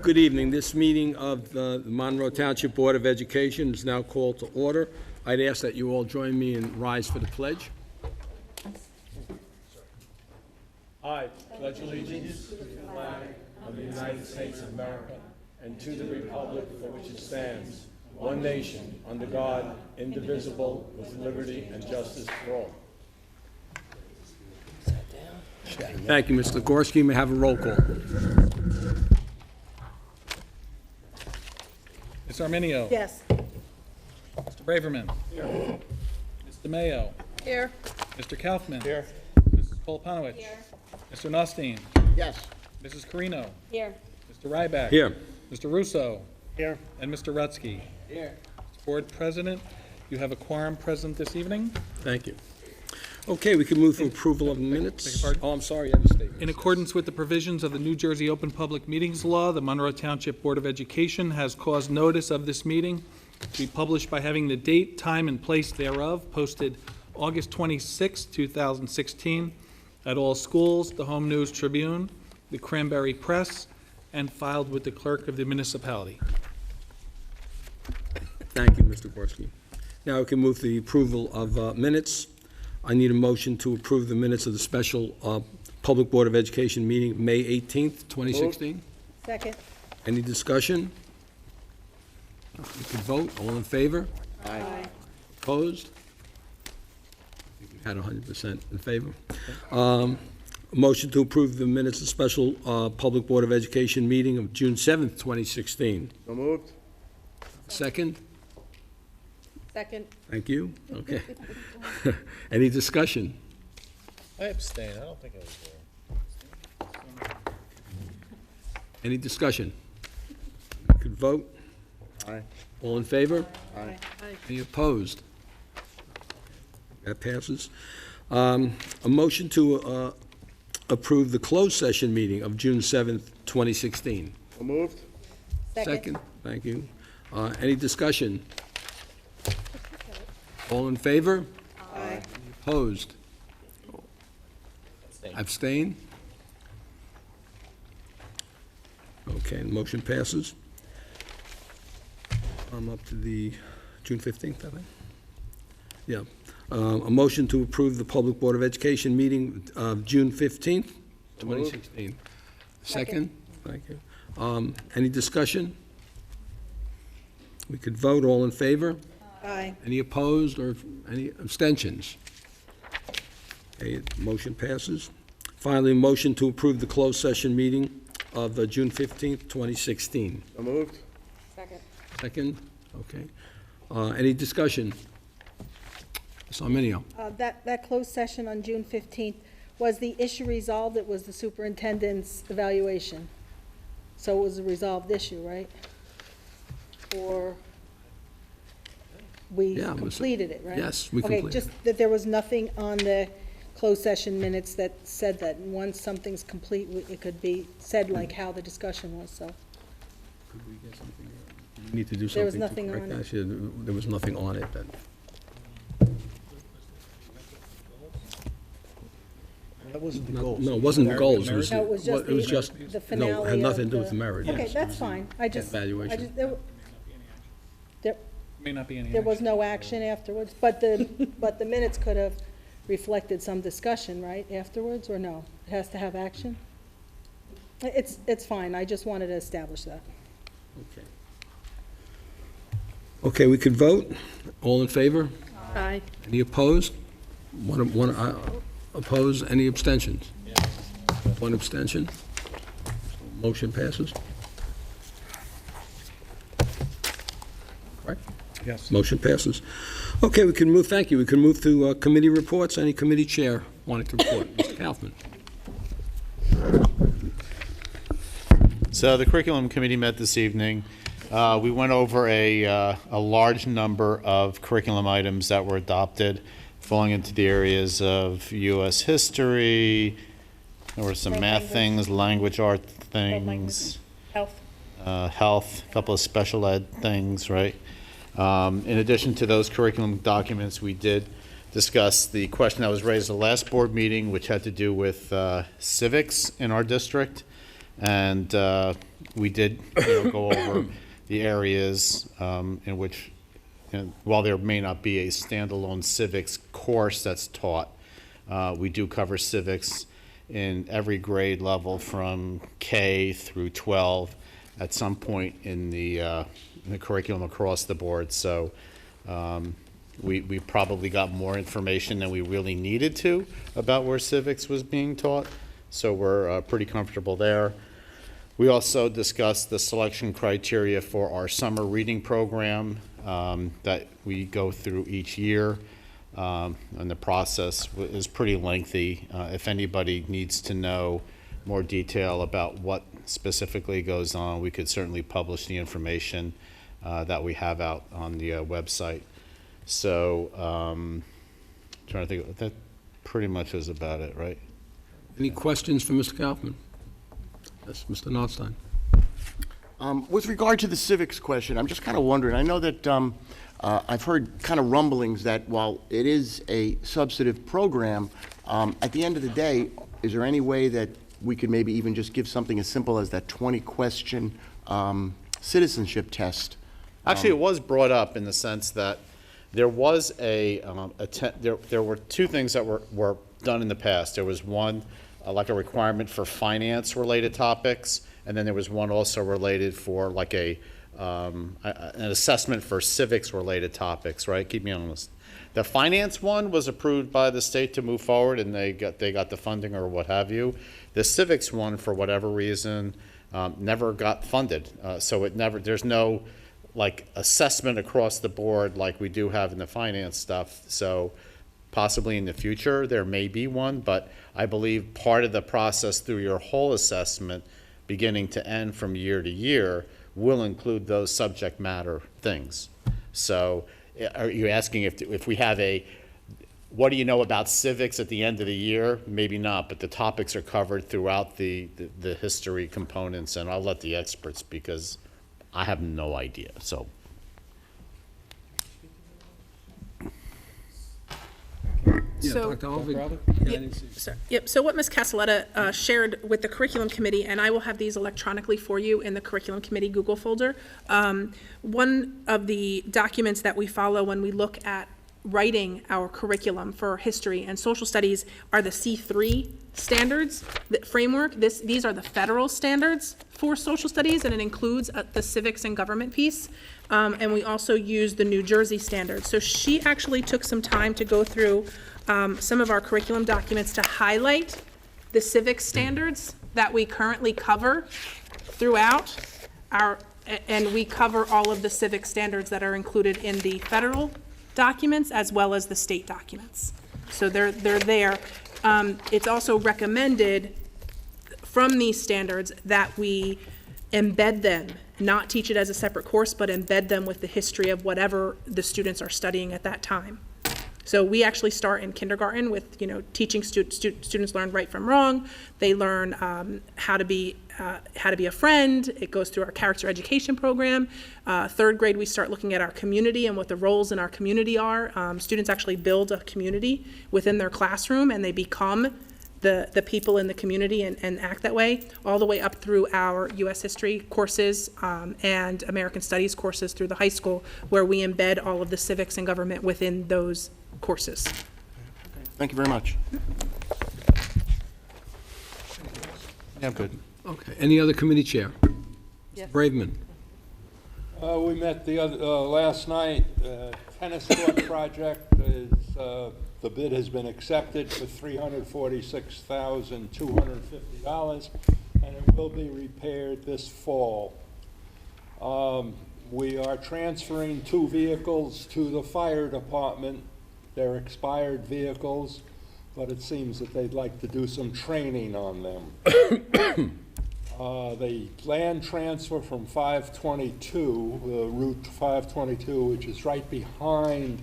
Good evening. This meeting of the Monroe Township Board of Education is now called to order. I'd ask that you all join me and rise for the pledge. I pledge allegiance to the flag of the United States of America and to the republic for which it stands, one nation, under God, indivisible, with liberty and justice for all. Thank you, Mr. Gorski. May I have a roll call? Ms. Arminio. Yes. Mr. Braverman. Here. Ms. DeMayo. Here. Mr. Kaufman. Here. Mrs. Polpanowicz. Here. Mr. Nustine. Yes. Mrs. Carino. Here. Mr. Ryback. Here. Mr. Russo. Here. And Mr. Rutsky. Here. Board President, you have a quorum present this evening. Thank you. Okay, we can move for approval of minutes. Beg your pardon? Oh, I'm sorry, you have a statement. In accordance with the provisions of the New Jersey Open Public Meetings Law, the Monroe Township Board of Education has caused notice of this meeting to be published by having the date, time, and place thereof posted August 26, 2016, at all schools, the Home News Tribune, the Cranberry Press, and filed with the clerk of the municipality. Thank you, Mr. Gorski. Now we can move to the approval of minutes. I need a motion to approve the minutes of the special Public Board of Education meeting, May 18th, 2016. Second. Any discussion? You can vote. All in favor? Aye. Opposed? I think we had 100% in favor. A motion to approve the minutes of special Public Board of Education meeting of June 7th, 2016. So moved. Second? Second. Thank you. Okay. Any discussion? I abstain. I don't think I was there. Any discussion? You could vote. Aye. All in favor? Aye. Any opposed? That passes. A motion to approve the closed session meeting of June 7th, 2016. So moved. Second. Thank you. Any discussion? All in favor? Aye. Opposed? Abstain? Okay, the motion passes. I'm up to the June 15th, I think. Yeah. A motion to approve the Public Board of Education meeting of June 15th, 2016. Second? Thank you. Any discussion? We could vote. All in favor? Aye. Any opposed or any abstentions? Okay, motion passes. Finally, a motion to approve the closed session meeting of June 15th, 2016. So moved. Second. Second? Okay. Any discussion? Ms. Arminio? That closed session on June 15th, was the issue resolved? It was the superintendent's evaluation. So it was a resolved issue, right? Or we Yeah, it was- completed it, right? yes, we Okay, completed just that there was nothing on the closed session minutes that said that once something's complete, it could be said like how the discussion was, so. Could we get something? We need to do something. There was to nothing correct on that. it. Actually, there was nothing on it then. That wasn't the No, goal. no, it wasn't the goals. It was, No, it was just it was the- just, the no, it finale had nothing of to do with the- merit. Okay, yes. that's fine. I just, Evaluation. May not be any there was action. no action afterwards, but the minutes could have reflected some discussion, right, afterwards, or no? It has to have action? It's fine, I just wanted to establish that. Okay. Okay, we could vote. All in favor? Aye. Any opposed? One opposed? Any abstentions? One abstention. Motion passes. Right? Yes. Motion passes. Okay, we can move, thank you. We can move to committee reports. Any committee chair wanting to report? Mr. Kaufman. So the curriculum committee met this evening. We went over a large number of curriculum items that were adopted, falling into the areas of U.S. history. There were some World math language. things, language art language. things, Health. health, a couple of special ed things, right? In addition to those curriculum documents, we did discuss the question that was raised at the last board meeting, which had to do with civics in our district. And we did go over the areas in which, while there may not be a standalone civics course that's taught, we do cover civics in every grade level from K through 12 at some point in the curriculum across the board. So we probably got more information than we really needed to about where civics was being taught. So we're pretty comfortable there. We also discussed the selection criteria for our summer reading program that we go through each year. And the process is pretty lengthy. If anybody needs to know more detail about what specifically goes on, we could certainly publish the information that we have out on the website. So, trying to think, that pretty much is about it, right? Any questions for Mr. Kaufman? Yes, Mr. Nordstein. With regard to the civics question, I'm just kind of wondering, I know that I've heard kind of rumblings that while it is a substantive program, at the end of the day, is there any way that we could maybe even just give something as simple as that 20-question citizenship test? Actually, it was brought up in the sense that there was there were two things that were done in the past. There was one, like a requirement for finance-related topics, and then there was one also related for like an assessment for civics-related topics, right? Keep me honest. The finance one was approved by the state to move forward, and they got the funding or what have you. The civics one, for whatever reason, never got funded. So there's no like assessment across the board like we do have in the finance stuff. So possibly in the future there may be one, but I believe part of the process through your whole assessment, beginning to end from year to year, will include those subject matter things. So are you asking if we have what do you know about civics at the end of the year? Maybe not, but the topics are covered throughout the history components, and I'll let the experts, because I have no idea. So Yeah, So- Dr. Alvig. Dr. Yeah, I didn't see- So what Ms. Castelletta shared with the curriculum committee, and I will have these electronically for you in the curriculum committee Google folder. One of the documents that we follow when we look at writing our curriculum for history and social studies are the C3 standards, the framework. These are the federal standards for social studies, and it includes the civics and government piece. And we also use the New Jersey standards. So she actually took some time to go through some of our curriculum documents to highlight the civics standards that we currently cover throughout and we cover all of the civic standards that are included in the federal documents as well as the state documents. So they're there. It's also recommended from these standards that we embed them, not teach it as a separate course, but embed them with the history of whatever the students are studying at that time. So we actually start in kindergarten with, teaching students learn right from wrong. They learn how to be a friend. It goes through our character education program. Third grade, we start looking at our community and what the roles in our community are. Students actually build a community within their classroom, and they become the people in the community and act that way, all the way up through our U.S. history courses and American studies courses through the high school, where we embed all of the civics and government within those courses. Thank you very much. yeah, I'm good. Okay, any other committee chair? Yes. Braveman. We met last night. Tennis court project is, the bid has been accepted for $346,250, and it will be repaired this fall. We are transferring 2 vehicles to the fire department. They're expired vehicles, but it seems that they'd like to do some training on them. The land transfer from 522, Route 522, which is right behind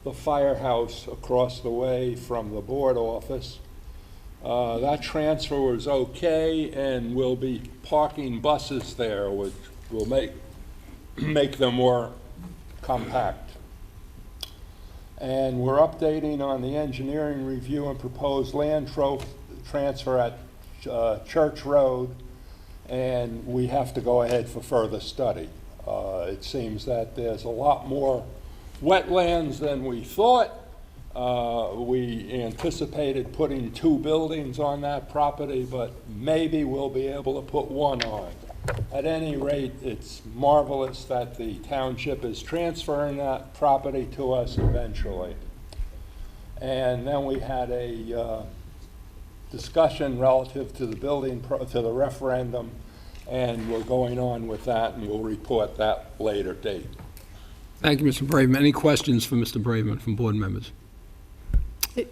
the firehouse across the way from the board office. That transfer was okay, and we'll be parking buses there, which will make them more compact. And we're updating on the engineering review and proposed land transfer at Church Road, and we have to go ahead for further study. It seems that there's a lot more wetlands than we thought. We anticipated putting 2 buildings on that property, but maybe we'll be able to put 1 on. At any rate, it's marvelous that the township is transferring that property to us eventually. And then we had a discussion relative to the to the referendum, and we're going on with that, and we'll report that later date. Thank you, Mr. Braverman. Any questions for Mr. Braverman from board members?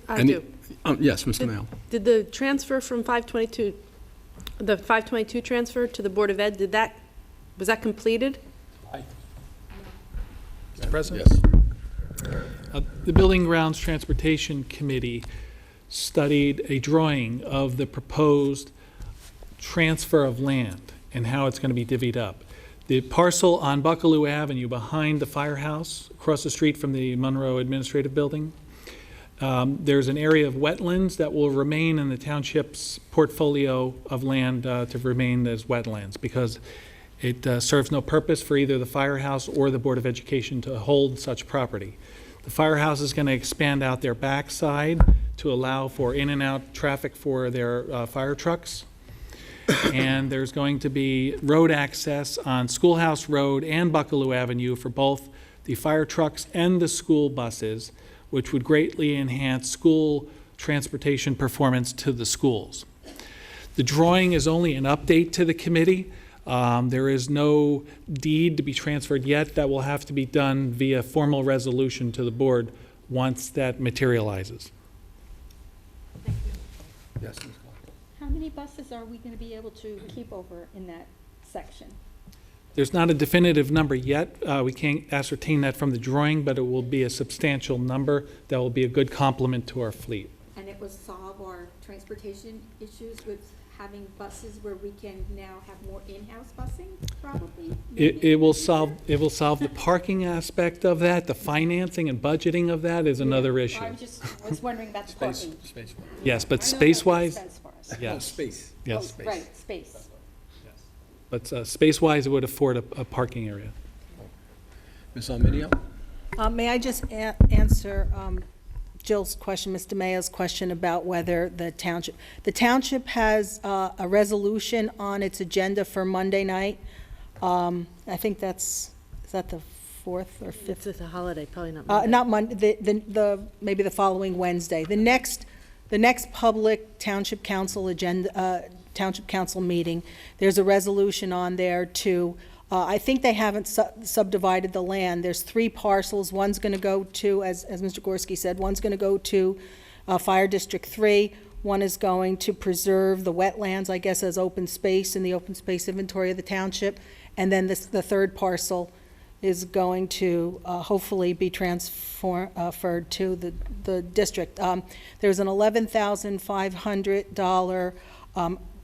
I do. Yes, Mr. Mayo. Did the transfer from 522, the 522 transfer to the Board of Ed, was that completed? Mr. President? Yes. The Building Grounds Transportation Committee studied a drawing of the proposed transfer of land and how it's going to be divvied up. The parcel on Buckaloo Avenue behind the firehouse, across the street from the Monroe Administrative Building, there's an area of wetlands that will remain in the township's portfolio of land to remain as wetlands because it serves no purpose for either the firehouse or the Board of Education to hold such property. The firehouse is going to expand out their backside to allow for in and out traffic for their fire trucks. And there's going to be road access on Schoolhouse Road and Buckaloo Avenue for both the fire trucks and the school buses, which would greatly enhance school transportation performance to the schools. The drawing is only an update to the committee. There is no deed to be transferred yet. That will have to be done via formal resolution to the board once that materializes. Yes, Ms. Clark. How many buses are we going to be able to keep over in that section? There's not a definitive number yet. We can't ascertain that from the drawing, but it will be a substantial number that will be a good complement to our fleet. And it will solve our transportation issues with having buses where we can now have more in-house busing, probably? It will solve the parking aspect of that. The financing and budgeting of that is another issue. I was wondering about the parking. Yes, but I know that space-wise, makes sense for us. yes. Space. Yes, Oh, right, space. but space-wise, it would afford a parking area. Ms. Arminio? May I just answer Jill's question, Mr. Mayo's question about whether the township has a resolution on its agenda for Monday night. I think is that the 4th or 5th? It's a holiday, probably not Monday. Not Monday, maybe the following Wednesday. The next public township council agenda, township council meeting, there's a resolution on there to, I think they haven't subdivided the land. There's 3 parcels. One's going to go to, as Mr. Gorski said, one's going to go to Fire District 3. One is going to preserve the wetlands, I guess, as open space in the open space inventory of the township. And then the 3rd parcel is going to hopefully be transferred to the district. There's an $11,500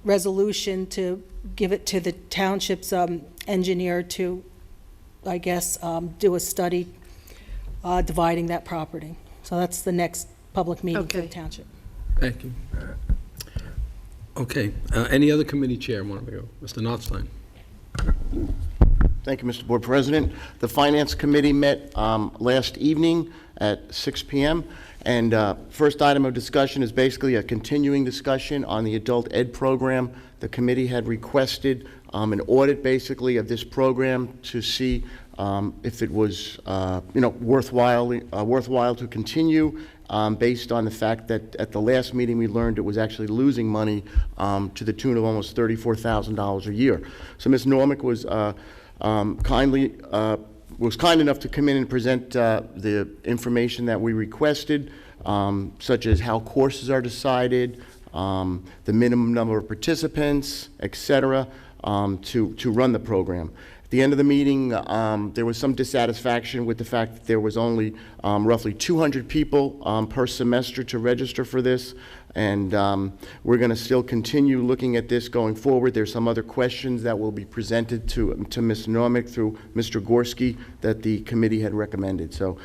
resolution to give it to the township's engineer to, I guess, do a study dividing that property. So that's the next public meeting for the Okay. township. Thank you. Okay, any other committee chair want to go? Mr. Notstein? Thank you, Mr. Board President. The Finance Committee met last evening at 6 p.m. And first item of discussion is basically a continuing discussion on the adult ed program. The committee had requested an audit, basically, of this program to see if it was, worthwhile to continue, based on the fact that at the last meeting we learned it was actually losing money to the tune of almost $34,000 a year. So Ms. Normick was kind enough to come in and present the information that we requested, such as how courses are decided, the minimum number of participants, et cetera, to run the program. At the end of the meeting, there was some dissatisfaction with the fact that there was only roughly 200 people per semester to register for this, and we're going to still continue looking at this going forward. There's some other questions that will be presented to Ms. Normick through Mr. Gorski that the committee had recommended. So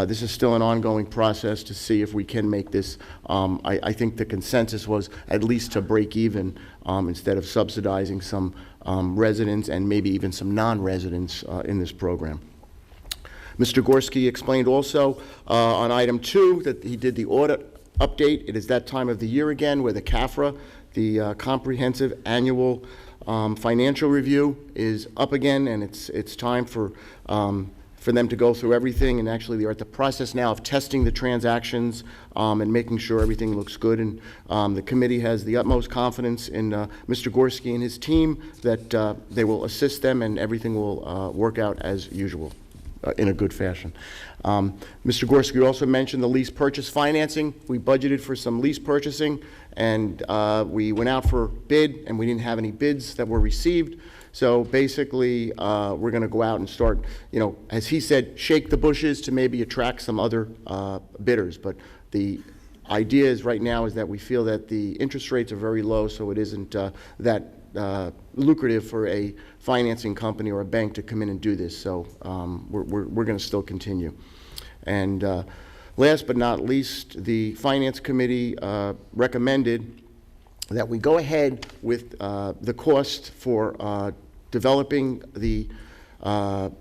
this is still an ongoing process to see if we can make this. I think the consensus was at least to break even instead of subsidizing some residents and maybe even some non-residents in this program. Mr. Gorski explained also on item 2 that he did the audit update. It is that time of the year again where the CAFRA, the Comprehensive Annual Financial Review, is up again, and it's time for them to go through everything, and actually they're at the process now of testing the transactions and making sure everything looks good. And the committee has the utmost confidence in Mr. Gorski and his team that they will assist them and everything will work out as usual in a good fashion. Mr. Gorski also mentioned the lease purchase financing. We budgeted for some lease purchasing, and we went out for bid, and we didn't have any bids that were received. So basically, we're going to go out and start, as he said, shake the bushes to maybe attract some other bidders. But the idea is right now is that we feel that the interest rates are very low, so it isn't that lucrative for a financing company or a bank to come in and do this. So we're going to still continue. And last but not least, the Finance Committee recommended that we go ahead with the cost for developing the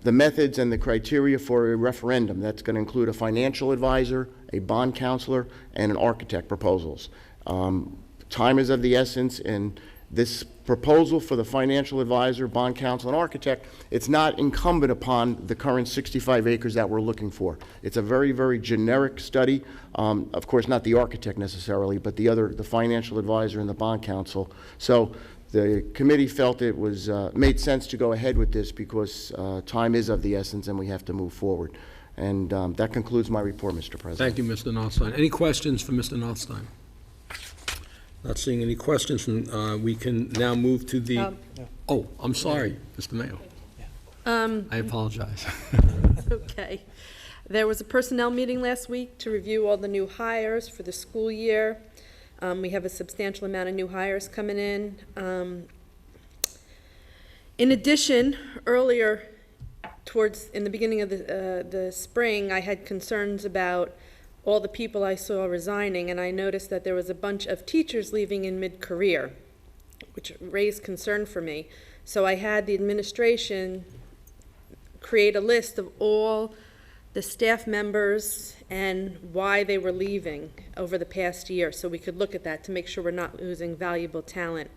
methods and the criteria for a referendum. That's going to include a financial advisor, a bond counselor, and an architect proposals. Time is of the essence, and this proposal for the financial advisor, bond counsel, and architect, it's not incumbent upon the current 65 acres that we're looking for. It's a very, very generic study. Of course, not the architect necessarily, but the financial advisor and the bond counsel. So the committee felt it was made sense to go ahead with this because time is of the essence and we have to move forward. And that concludes my report, Mr. President. Thank you, Mr. Northstein. Any questions for Mr. Northstein? Not seeing any questions, we can now move to the, oh, I'm sorry, Mr. Mayo. I apologize. Okay. There was a personnel meeting last week to review all the new hires for the school year. We have a substantial amount of new hires coming in. In addition, earlier in the beginning of the spring, I had concerns about all the people I saw resigning, and I noticed that there was a bunch of teachers leaving in mid-career, which raised concern for me. So I had the administration create a list of all the staff members and why they were leaving over the past year, so we could look at that to make sure we're not losing valuable talent.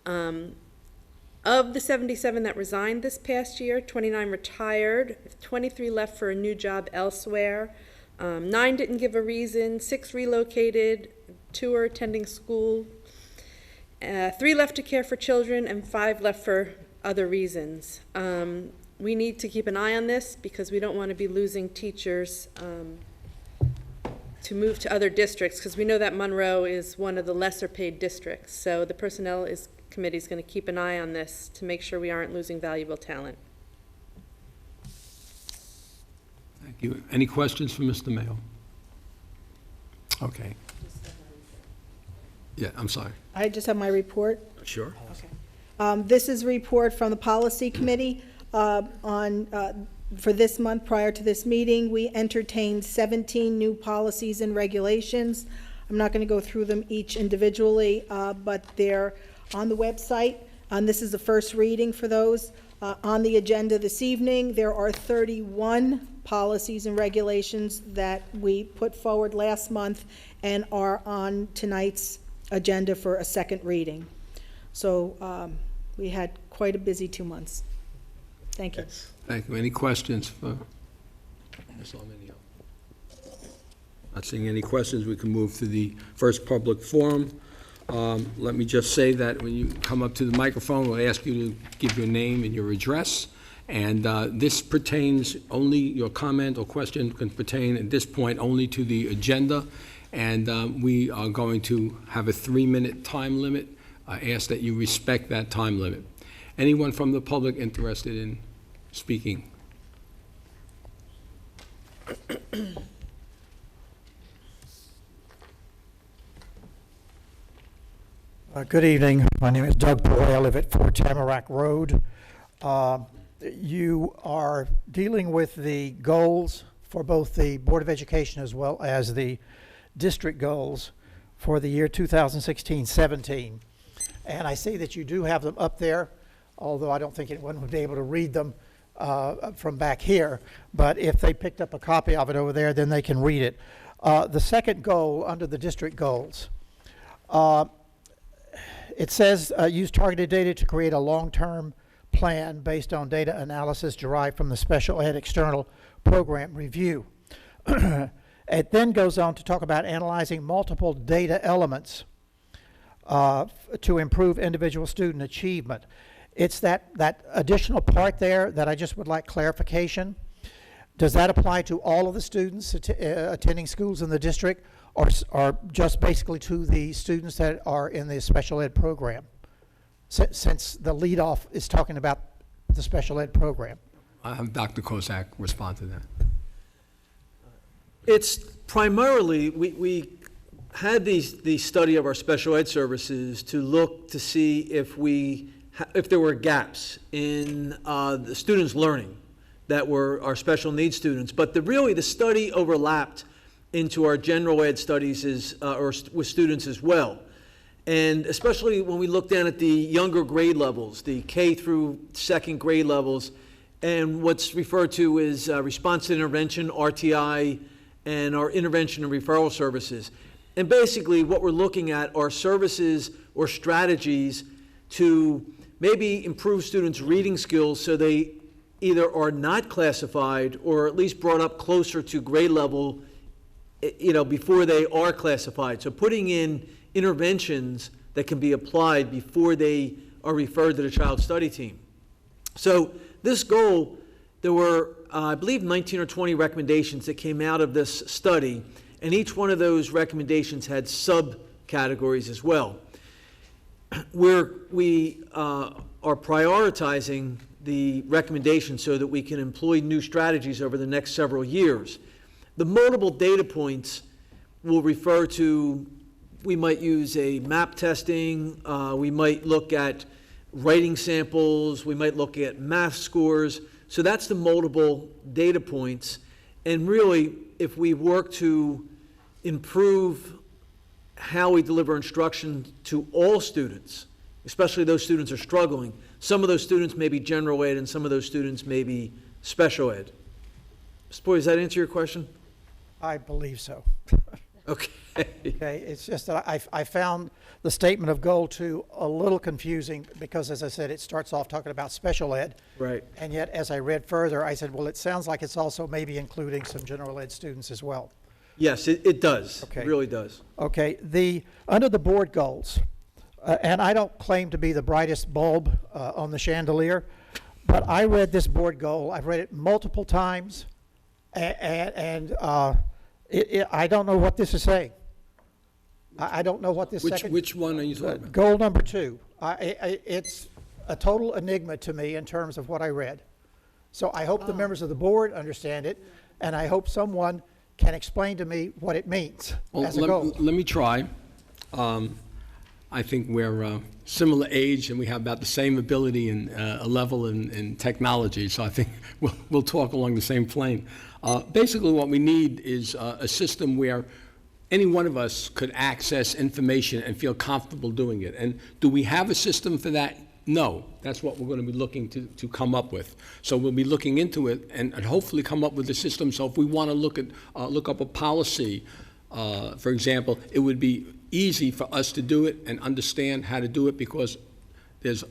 Of the 77 that resigned this past year, 29 retired, 23 left for a new job elsewhere. 9 didn't give a reason, 6 relocated, 2 are attending school, 3 left to care for children, and 5 left for other reasons. We need to keep an eye on this because we don't want to be losing teachers to move to other districts, because we know that Monroe is one of the lesser paid districts. So the Personnel Committee is going to keep an eye on this to make sure we aren't losing valuable talent. Thank you. Any questions for Mr. Mayo? Okay. Yeah, I'm sorry. I just have my report. Sure. This is a report from the Policy Committee for this month. Prior to this meeting, we entertained 17 new policies and regulations. I'm not going to go through them each individually, but they're on the website. This is the first reading for those. On the agenda this evening, there are 31 policies and regulations that we put forward last month and are on tonight's agenda for a second reading. So we had quite a busy 2 months. Thank you. Thank you. Any questions for Ms. Arminio? Not seeing any questions, we can move to the first public forum. Let me just say that when you come up to the microphone, we'll ask you to give your name and your address. And this pertains only, your comment or question can pertain at this point only to the agenda. And we are going to have a 3-minute time limit. I ask that you respect that time limit. Anyone from the public interested in speaking. Good evening. My name is Doug Boy. I live at 4 Tamarack Road. You are dealing with the goals for both the Board of Education as well as the district goals for the year 2016-17. And I see that you do have them up there, although I don't think anyone would be able to read them from back here. But if they picked up a copy of it over there, then they can read it. The second goal under the district goals, it says use targeted data to create a long-term plan based on data analysis derived from the special ed external program review. It then goes on to talk about analyzing multiple data elements to improve individual student achievement. It's that additional part there that I just would like clarification. Does that apply to all of the students attending schools in the district, or just basically to the students that are in the special ed program? Since the leadoff is talking about the special ed program. I'll have Dr. Kozak respond to that. It's primarily, we had the study of our special ed services to look to see if there were gaps in the students' learning that were our special needs students. But really the study overlapped into our general ed studies with students as well. And especially when we look down at the younger grade levels, the K through second grade levels, and what's referred to as response to intervention, RTI, and our intervention and referral services. And basically what we're looking at are services or strategies to maybe improve students' reading skills so they either are not classified or at least brought up closer to grade level, before they are classified. So putting in interventions that can be applied before they are referred to the child study team. So this goal, there were, I believe, 19 or 20 recommendations that came out of this study, and each one of those recommendations had subcategories as well. Where we are prioritizing the recommendations so that we can employ new strategies over the next several years. The multiple data points will refer to, we might use a map testing, we might look at writing samples, we might look at math scores. So that's the multiple data points. And really, if we work to improve how we deliver instruction to all students, especially those students who are struggling, some of those students may be general ed and some of those students may be special ed. Mr. Boyd, does that answer your question? I believe so. Okay. Okay, it's just that I found the statement of goal 2 a little confusing because, as I said, it starts off talking about special ed. Right. And yet, as I read further, I said, well, it sounds like it's also maybe including some general ed students as well. Yes, it does. Okay. It really does. Okay, under the board goals, and I don't claim to be the brightest bulb on the chandelier, but I read this board goal. I've read it multiple times, and I don't know what this is saying. I don't know what this Which one are you talking about? Goal number 2. It's a total enigma to me in terms of what I read. So I hope the members of the board understand it, and I hope someone can explain to me what it means as a goal. Let me try. I think we're similar age and we have about the same ability and a level in technology, so I think we'll talk along the same plane. Basically what we need is a system where any one of us could access information and feel comfortable doing it. And do we have a system for that? No. That's what we're going to be looking to come up with. So we'll be looking into it and hopefully come up with a system. So if we want to look up a policy, for example, it would be easy for us to do it and understand how to do it because there's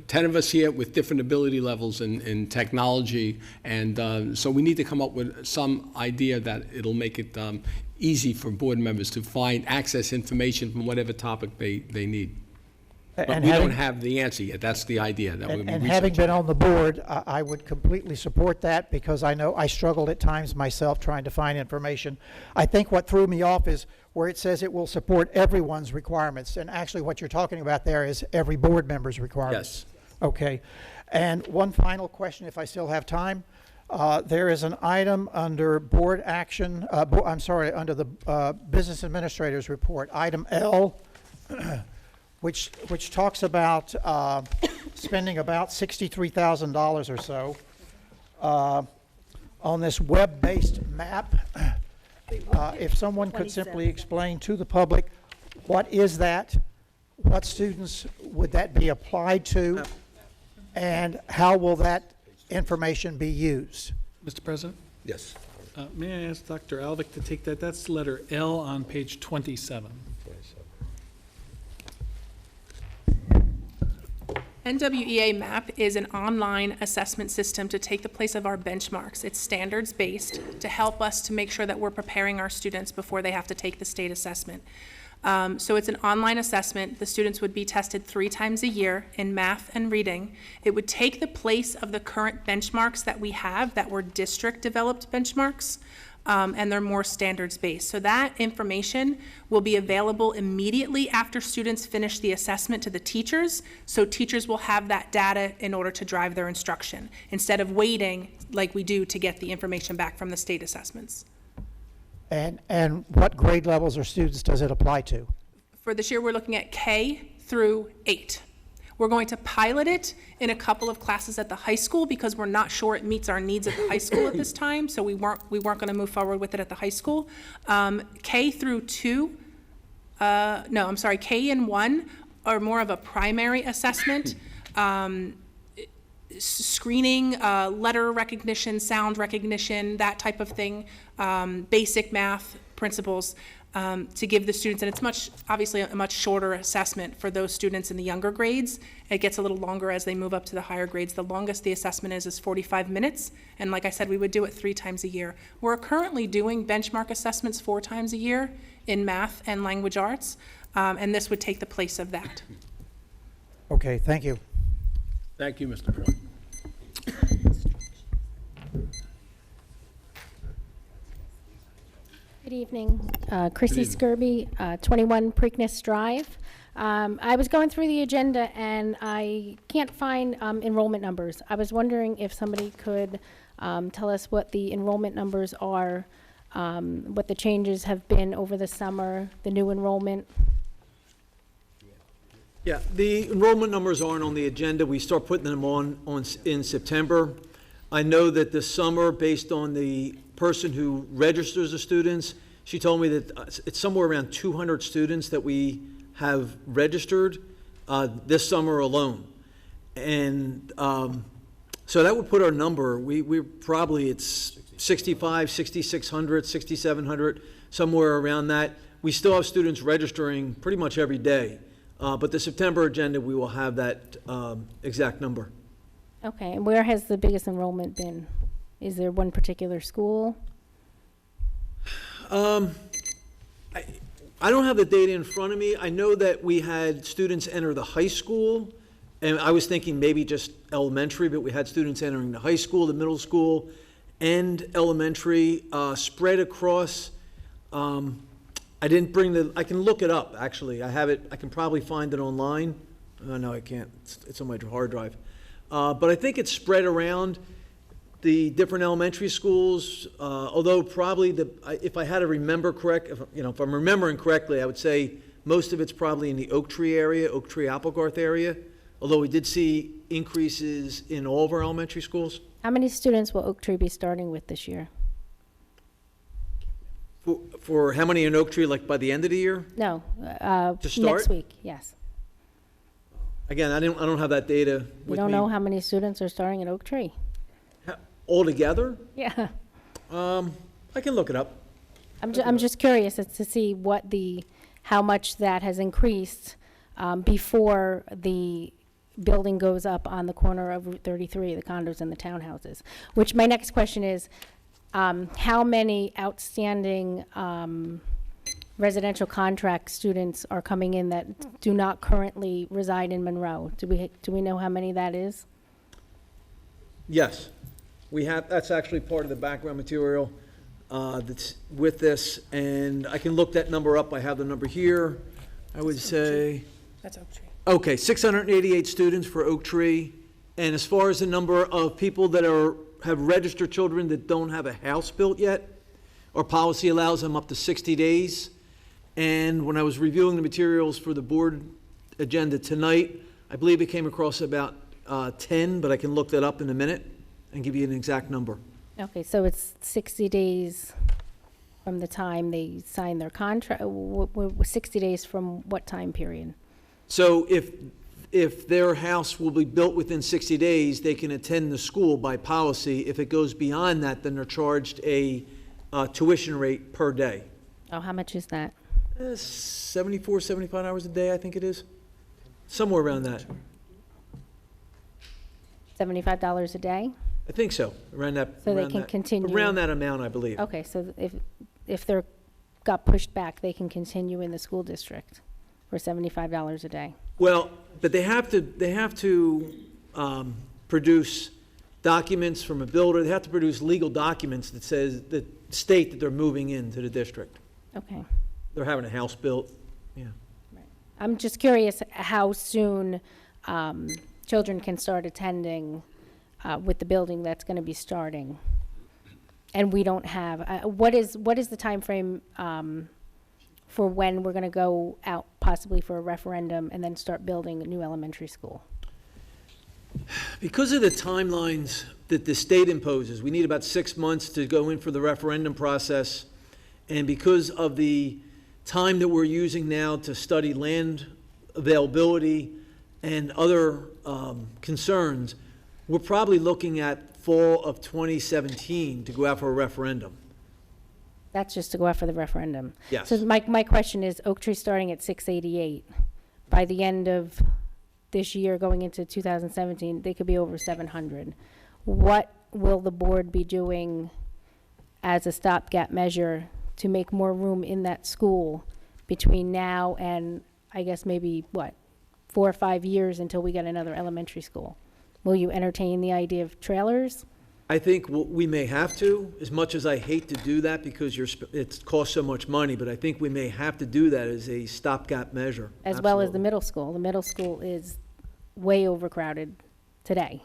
10 of us here with different ability levels in technology, and so we need to come up with some idea that it'll make it easy for board members to access information from whatever topic they need. But we don't have the answer yet. That's the idea. And having been on the board, I would completely support that because I know I struggled at times myself trying to find information. I think what threw me off is where it says it will support everyone's requirements. And actually what you're talking about there is every board member's requirements. Yes. Okay. And one final question, if I still have time. There is an item under board action, under the business administrator's report, item L, which talks about spending about $63,000 or so on this web-based map. If someone could simply explain to the public, what is that? What students would that be applied to? And how will that information be used? Mr. President, Yes. may I ask Dr. Alvick to take that? That's letter L on page 27. NWEA MAP is an online assessment system to take the place of our benchmarks. It's standards-based to help us to make sure that we're preparing our students before they have to take the state assessment. So it's an online assessment. The students would be tested 3 times a year in math and reading. It would take the place of the current benchmarks that we have that were district-developed benchmarks, and they're more standards-based. So that information will be available immediately after students finish the assessment to the teachers, so teachers will have that data in order to drive their instruction, instead of waiting like we do to get the information back from the state assessments. And what grade levels or students does it apply to? For this year, we're looking at K through 8. We're going to pilot it in a couple of classes at the high school because we're not sure it meets our needs at the high school at this time, so we weren't going to move forward with it at the high school. K through 2, K and 1 are more of a primary assessment. Screening, letter recognition, sound recognition, that type of thing, basic math principles to give the students, and it's obviously a much shorter assessment for those students in the younger grades. It gets a little longer as they move up to the higher grades. The longest the assessment is 45 minutes, and like I said, we would do it 3 times a year. We're currently doing benchmark assessments 4 times a year in math and language arts, and this would take the place of that. Okay, thank you. Thank you, Mr. Point. Good evening. Chrissy Skirby, 21 Preakness Drive. I was going through the agenda and I can't find enrollment numbers. I was wondering if somebody could tell us what the enrollment numbers are, what the changes have been over the summer, the new enrollment. Yeah, the enrollment numbers aren't on the agenda. We start putting them on in September. I know that this summer, based on the person who registers the students, she told me that it's somewhere around 200 students that we have registered this summer alone. And so that would put our number, we're probably, it's 65, 6,600, 6,700, somewhere around that. We still have students registering pretty much every day. But the September agenda, we will have that exact number. Okay, and where has the biggest enrollment been? Is there one particular school? I don't have the data in front of me. I know that we had students enter the high school, and I was thinking maybe just elementary, but we had students entering the high school, the middle school, and elementary, spread across. I didn't bring I can look it up, actually. I have it, I can probably find it online. No, I can't. It's on my hard drive. But I think it's spread around the different elementary schools, although probably if I had to remember correct, if I'm remembering correctly, I would say most of it's probably in the Oak Tree area, Oak Tree Applegarth area, although we did see increases in all of our elementary schools. How many students will Oak Tree be starting with this year? For how many in Oak Tree, like by the end of the year? No, To start? next week, yes. Again, I don't have that data with me. You don't know how many students are starting at Oak Tree? Altogether? Yeah. I can look it up. I'm just curious as to see how much that has increased before the building goes up on the corner of Route 33, the condos and the townhouses. Which my next question is, how many outstanding residential contract students are coming in that do not currently reside in Monroe? Do we know how many that is? Yes. That's actually part of the background material that's with this, and I can look that number up. I have the number here. I would say, That's Oak Tree. Okay, 688 students for Oak Tree. And as far as the number of people that have registered children that don't have a house built yet, our policy allows them up to 60 days. And when I was reviewing the materials for the board agenda tonight, I believe it came across about 10, but I can look that up in a minute and give you an exact number. Okay, so it's 60 days from the time they sign their contract, 60 days from what time period? So if their house will be built within 60 days, they can attend the school by policy. If it goes beyond that, then they're charged a tuition rate per day. Oh, how much is that? 74, 75 hours a day, I think it is. Somewhere around that. $75 a day? I think so, around that. So they around can that- continue. Around that amount, I believe. Okay, so if they're, got pushed back, they can continue in the school district for $75 a day. Well, but they have to produce documents from a builder. They have to produce legal documents that state that they're moving into the district. Okay. They're having a house built, yeah. I'm just curious how soon children can start attending with the building that's going to be starting. And we don't have, what is the timeframe for when we're going to go out possibly for a referendum and then start building a new elementary school? Because of the timelines that the state imposes, we need about 6 months to go in for the referendum process. And because of the time that we're using now to study land availability and other concerns, we're probably looking at fall of 2017 to go out for a referendum. That's just to go out for the referendum. Yes. So my question is, Oak Tree starting at 688, by the end of this year, going into 2017, they could be over 700. What will the board be doing as a stopgap measure to make more room in that school between now and, I guess, maybe, 4 or 5 years until we get another elementary school? Will you entertain the idea of trailers? I think we may have to, as much as I hate to do that because it costs so much money, but I think we may have to do that as a stopgap measure. As well as the Absolutely. middle school. The middle school is way overcrowded today.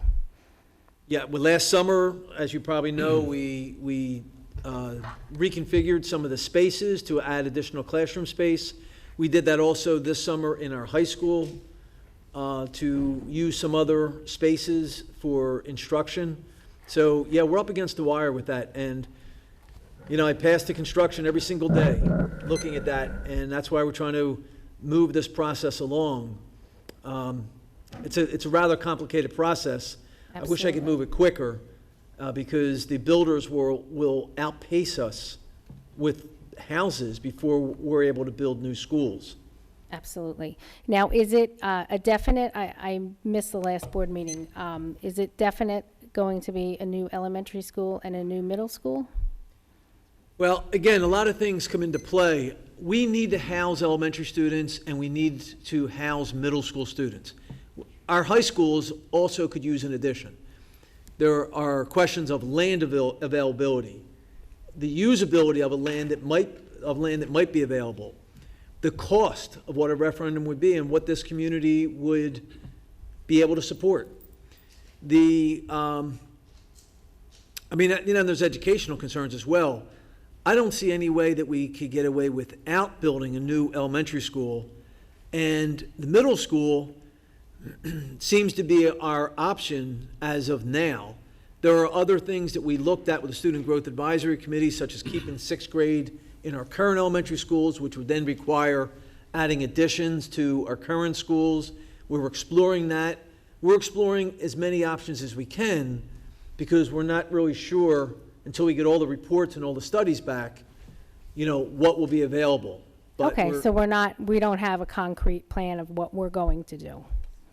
Yeah, well, last summer, as you probably know, we reconfigured some of the spaces to add additional classroom space. We did that also this summer in our high school to use some other spaces for instruction. So, yeah, we're up against the wire with that. And, I pass the construction every single day looking at that, and that's why we're trying to move this process along. It's a rather complicated process. I wish I could move it quicker because the builders will outpace us with houses before we're able to build new schools. Absolutely. Now, is it a definite, I missed the last board meeting, is it definite going to be a new elementary school and a new middle school? Well, again, a lot of things come into play. We need to house elementary students and we need to house middle school students. Our high schools also could use an addition. There are questions of land availability, the usability of land that might be available, the cost of what a referendum would be and what this community would be able to support. There's educational concerns as well. I don't see any way that we could get away without building a new elementary school. And the middle school seems to be our option as of now. There are other things that we looked at with the Student Growth Advisory Committee, such as keeping 6th grade in our current elementary schools, which would then require adding additions to our current schools. We were exploring that. We're exploring as many options as we can because we're not really sure until we get all the reports and all the studies back, what will be available. But Okay, so we don't have a concrete plan of what we're going to do.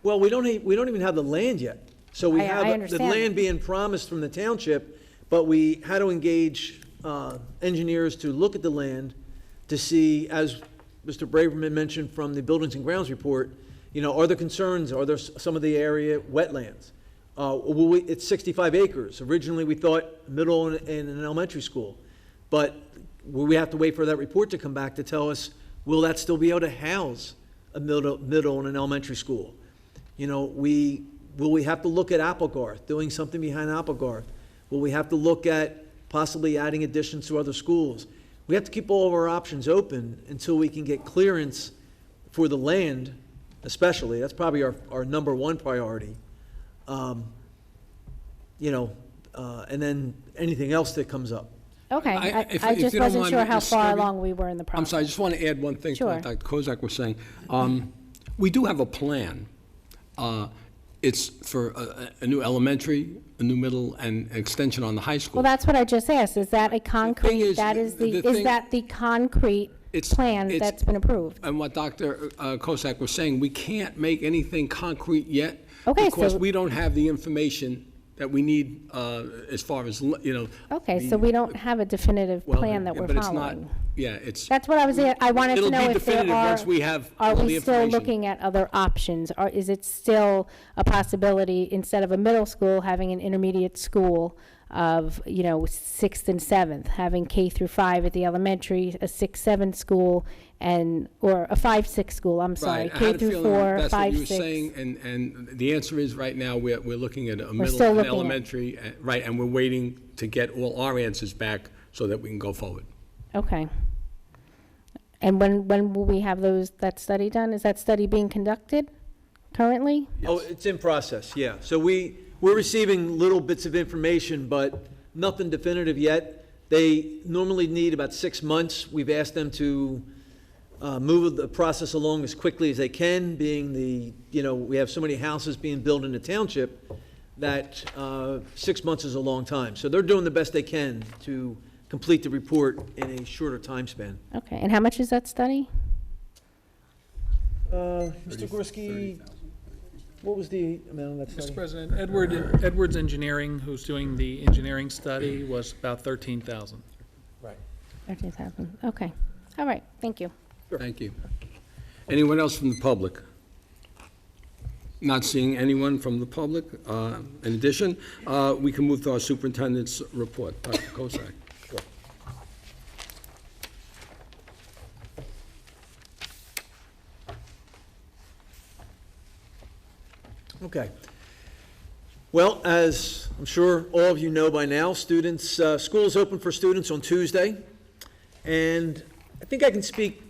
Well, we don't even have the land yet. So we I have the understand. land being promised from the township, but we had to engage engineers to look at the land to see, as Mr. Braverman mentioned from the Buildings and Grounds report, are there concerns? Are there some of the area wetlands? It's 65 acres. Originally, we thought middle and an elementary school. But we have to wait for that report to come back to tell us, will that still be able to house a middle and an elementary school. You know, will we have to look at Applegarth, doing something behind Applegarth? Will we have to look at possibly adding additions to other schools? We have to keep all of our options open until we can get clearance for the land, especially. That's probably our number one priority. You know, and then anything else that comes up. Okay, if I you just don't wasn't mind, sure how Ms. far Skirby, along we were in the process. I'm sorry, I just want to add one thing to Sure. what Dr. Kozak was saying. We do have a plan. It's for a new elementary, a new middle, and extension on the high school. Well, that's what I just asked. Is that a concrete, is, is thing- that the concrete plan it's- that's been approved? And what Dr. Kozak was saying, we can't make anything concrete yet Okay, because so- we don't have the information that we need as far as, you know. Okay, so we don't have a definitive well, plan that yeah, we're but it's not- following. Yeah, it's. That's what I was, I wanted to It'll know be if there definitive are, once we have are all the we still information. looking at other options? Or is it still a possibility, instead of a middle school, having an intermediate school of, you know, 6th and 7th, having K through 5 at the elementary, a 6-7 school, or a 5-6 school, I'm sorry, Right, I K had a through feeling 4, that's what 5, you were 6. saying, and the answer is, right now, we're looking at a middle still and looking at- elementary, right, and we're waiting to get all our answers back so that we can go forward. Okay. And when will we have that study done? Is that study being conducted currently? Oh, it's in process, yeah. So we're receiving little bits of information, but nothing definitive yet. They normally need about 6 months. We've asked them to move the process along as quickly as they can, being we have so many houses being built in the township that 6 months is a long time. So they're doing the best they can to complete the report in a shorter time span. Okay, and how much is that study? Mr. Gorski, what was the amount of that Mr. study? President, Edwards Engineering, who's doing the engineering study, was about $13,000. Right. 13,000, okay. All right, thank you. Thank you. Anyone else from the public? Not seeing anyone from the public. In addition, we can move to our superintendent's report. Dr. Kozak. Okay. Well, as I'm sure all of you know by now, school's open for students on Tuesday. And I think I can speak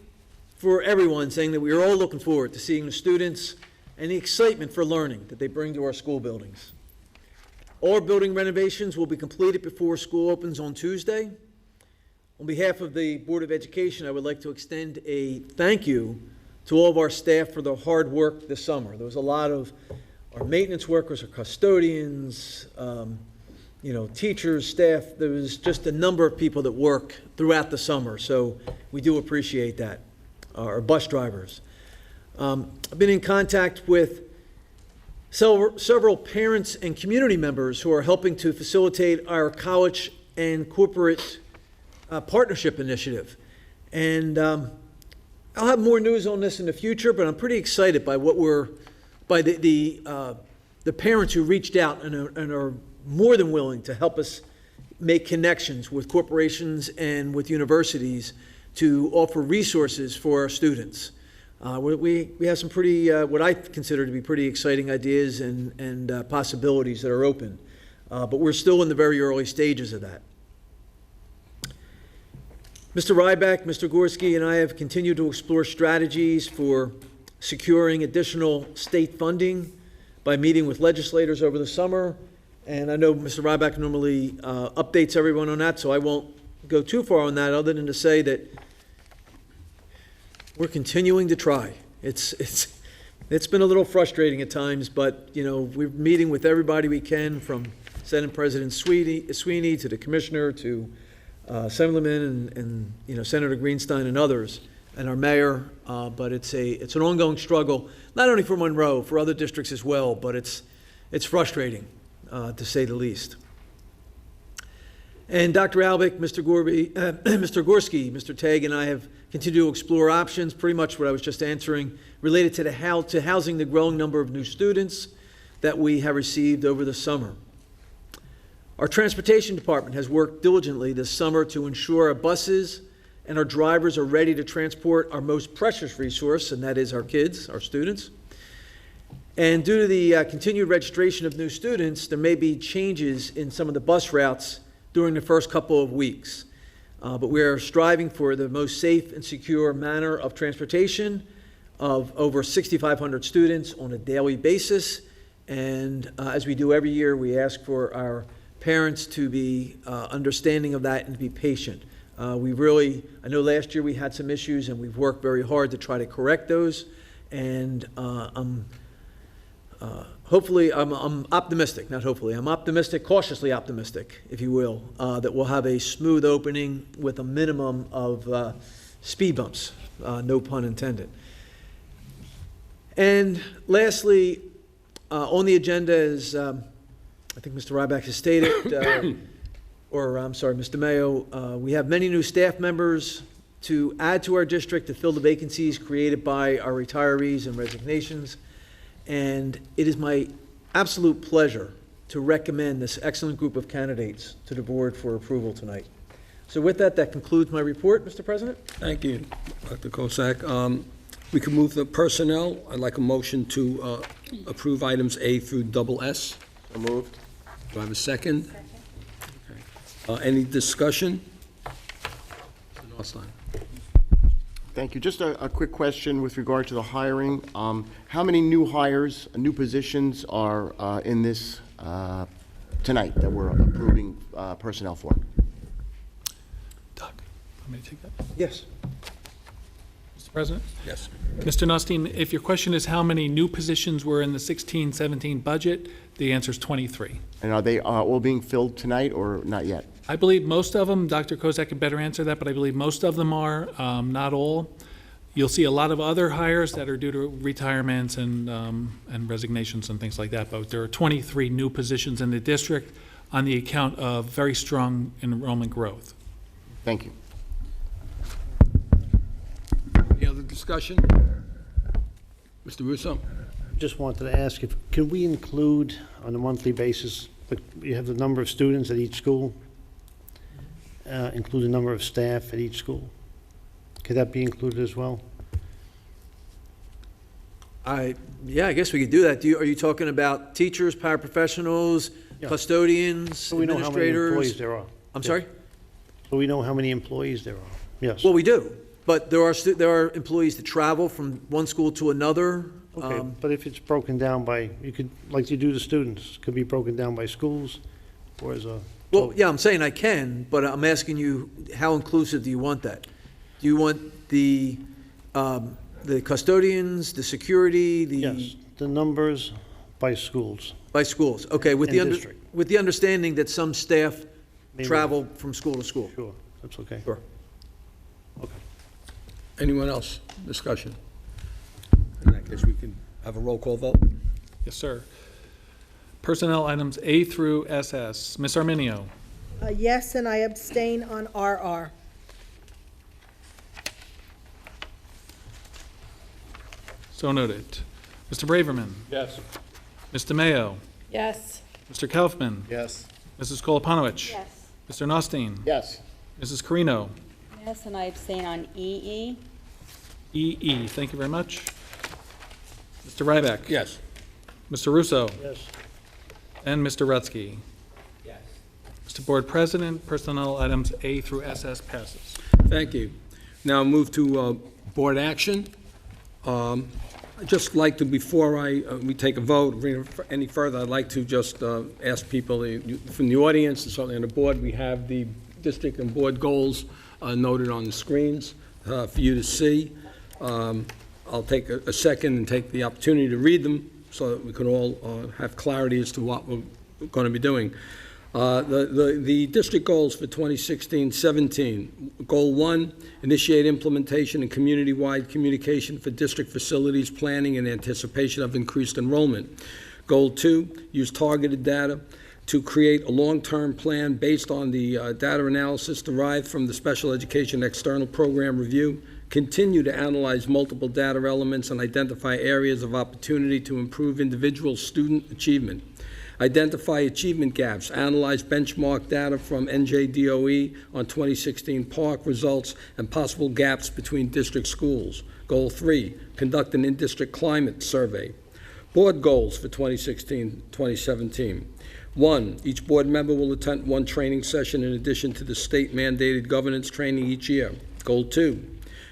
for everyone saying that we are all looking forward to seeing the students and the excitement for learning that they bring to our school buildings. All building renovations will be completed before school opens on Tuesday. On behalf of the Board of Education, I would like to extend a thank you to all of our staff for their hard work this summer. There was a lot of our maintenance workers, our custodians, teachers, staff. There was just a number of people that work throughout the summer, so we do appreciate that. Our bus drivers. I've been in contact with several parents and community members who are helping to facilitate our college and corporate partnership initiative. And I'll have more news on this in the future, but I'm pretty excited by the parents who reached out and are more than willing to help us make connections with corporations and with universities to offer resources for our students. We have some pretty, what I consider to be pretty exciting ideas and possibilities that are open, but we're still in the very early stages of that. Mr. Ryback, Mr. Gorski, and I have continued to explore strategies for securing additional state funding by meeting with legislators over the summer. And I know Mr. Ryback normally updates everyone on that, so I won't go too far on that other than to say that we're continuing to try. It's been a little frustrating at times, but we're meeting with everybody we can, from Senate President Sweeney to the Commissioner to Assemblyman and Senator Greenstein and others, and our mayor. But it's an ongoing struggle, not only for Monroe, for other districts as well. But it's frustrating, to say the least. And Dr. Albick, Mr. Gorski, Mr. Tagg, and I have continued to explore options, pretty much what I was just answering, related to housing the growing number of new students that we have received over the summer. Our transportation department has worked diligently this summer to ensure our buses and our drivers are ready to transport our most precious resource, and that is our kids, our students. And due to the continued registration of new students, there may be changes in some of the bus routes during the first couple of weeks. But we are striving for the most safe and secure manner of transportation of over 6,500 students on a daily basis. And as we do every year, we ask for our parents to be understanding of that and to be patient. I know last year we had some issues, and we've worked very hard to try to correct those. And I'm optimistic, not hopefully, I'm optimistic, cautiously optimistic, if you will, that we'll have a smooth opening with a minimum of speed bumps, no pun intended. And lastly, on the agenda is, I think Mr. Ryback has stated, Mr. Mayo, we have many new staff members to add to our district to fill the vacancies created by our retirees and resignations. And it is my absolute pleasure to recommend this excellent group of candidates to the board for approval tonight. So with that, that concludes my report, Mr. President. Thank you, Dr. Kosak. We can move the personnel. I'd like a motion to approve items A through double S. So moved. Do I have a second? Second. Okay. Any discussion? Mr. Norstein. Thank you. Just a quick question with regard to the hiring. How many new hires, new positions are in this tonight that we're approving personnel for? Doug, want me to take that? Yes. Mr. President? Yes. Mr. Nustine, if your question is how many new positions were in the 16-17 budget, the answer is 23. And are they all being filled tonight or not yet? I believe most of them, Dr. Kozak could better answer that, but I believe most of them are, not all. You'll see a lot of other hires that are due to retirements and resignations and things like that, but there are 23 new positions in the district on the account of very strong enrollment growth. Thank you. Any other discussion? Mr. Russo? Just wanted to ask can we include on a monthly basis, you have the number of students at each school, include the number of staff at each school? Could that be included as well? Yeah, I guess we could do that. Are you talking about teachers, paraprofessionals, Yeah. custodians, So we know how many administrators? employees there are. I'm sorry? So we know how many employees there are? Yes. Well, we do, but there are employees that travel from one school to another. Okay, but if it's broken down by, you could, like you do the students, could be broken down by schools or as a. Well, yeah, I'm saying I can, but I'm asking you, how inclusive do you want that? Do you want the custodians, the security, Yes, the numbers by schools. By schools, okay, with And district. with the understanding that some staff Maybe. travel from school to school. Sure, that's okay. Sure. Anyone else? Discussion? In that case, we can have a roll call vote. Yes, sir. Personnel items A through SS. Ms. Arminio? Yes, and I abstain on RR. So noted. Mr. Braverman? Yes. Ms. DeMayo? Yes. Mr. Kaufman? Yes. Mrs. Koloponowicz? Yes. Mr. Nostine? Yes. Mrs. Carino? Yes, and I abstain on EE. EE, thank you very much. Mr. Ryback? Yes. Mr. Russo? Yes. And Mr. Rutsky? Yes. Mr. Board President, personnel items A through SS passes. Thank you. Now move to board action. I'd just like to, before we take a vote any further, I'd like to just ask people from the audience and certainly on the board, we have the district and board goals noted on the screens for you to see. I'll take a second and take the opportunity to read them so that we can all have clarity as to what we're going to be doing. The district goals for 2016-17. Goal 1, initiate implementation and community-wide communication for district facilities planning in anticipation of increased enrollment. Goal 2, use targeted data to create a long-term plan based on the data analysis derived from the Special Education External Program Review. Continue to analyze multiple data elements and identify areas of opportunity to improve individual student achievement. Identify achievement gaps, analyze benchmark data from NJDOE on 2016 park results and possible gaps between district schools. Goal 3, conduct an in-district climate survey. Board goals for 2016-2017. 1, each board member will attend one training session in addition to the state-mandated governance training each year. Goal 2,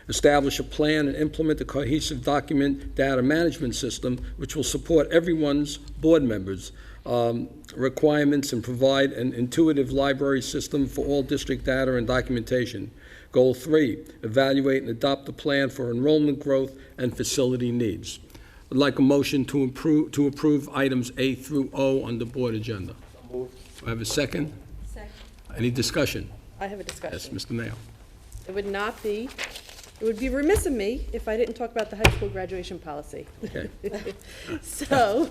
establish a plan and implement a cohesive document data management system which will support everyone's board members' requirements and provide an intuitive library system for all district data and documentation. Goal 3, evaluate and adopt a plan for enrollment growth and facility needs. I'd like a motion to approve items A through O on the board agenda. Do I have a second? Second. Any discussion? I have a discussion. Yes, Mr. Mayo. It would be remiss of me if I didn't talk about the high school graduation policy. Okay. So,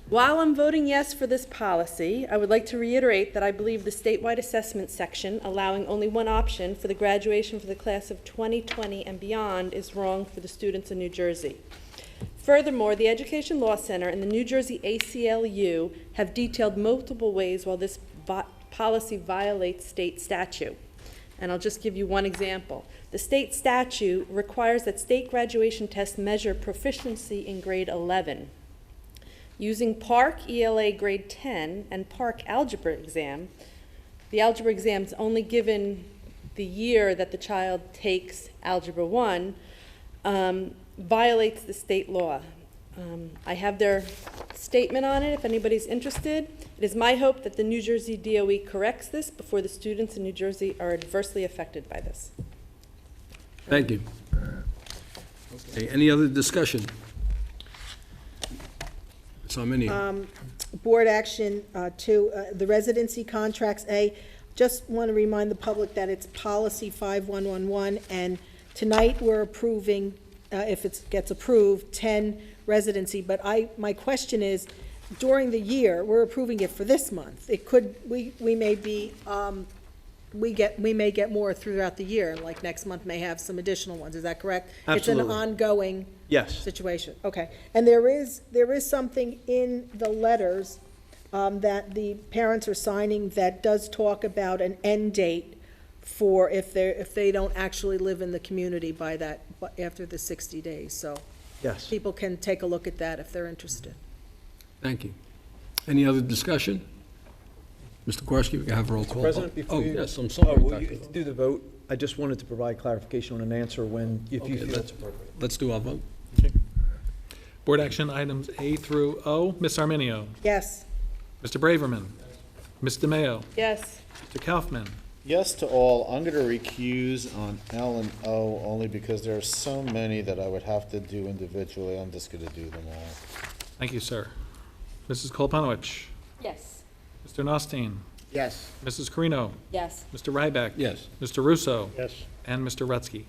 while I'm voting yes for this policy, I would like to reiterate that I believe the statewide assessment section allowing only one option for the graduation for the class of 2020 and beyond is wrong for the students in New Jersey. Furthermore, the Education Law Center and the New Jersey ACLU have detailed multiple ways while this policy violates state statute. And I'll just give you one example. The state statute requires that state graduation tests measure proficiency in grade 11. Using Park ELA grade 10 and Park algebra exam, the algebra exam is only given the year that the child takes Algebra 1, violates the state law. I have their statement on it if anybody's interested. It is my hope that the New Jersey DOE corrects this before the students in New Jersey are adversely affected by this. Thank you. Okay, any other discussion? So many. Board action 2, the residency contracts, A, just want to remind the public that it's policy 5111, and tonight we're approving, if it gets approved, 10 residency, but my question is, during the year, we're approving it for this month. It could, we may be, we may get more throughout the year, like next month may have some additional ones, is that correct? Absolutely. It's an ongoing Yes. situation, okay. And there is something in the letters that the parents are signing that does talk about an end date for if they don't actually live in the community by that, after the 60 days, so. Yes. People can take a look at that if they're interested. Thank you. Any other discussion? Mr. Gorski, we can have a roll call. President, before Oh, you... yes, I'm sorry. Well, you Dr. do the vote. I just wanted to provide clarification on an answer when, if you Okay, feel it's appropriate. Let's do our vote. Board action items A through O. Ms. Arminio. Yes. Mr. Braverman. Ms. DeMayo. Yes. Mr. Kaufman. Yes to all. I'm going to recuse on L and O only because there are so many that I would have to do individually. I'm just going to do them all. Thank you, sir. Mrs. Kolpanowicz. Yes. Mr. Nostine. Yes. Mrs. Carino. Yes. Mr. Ryback. Yes. Mr. Russo. Yes. And Mr. Rutsky.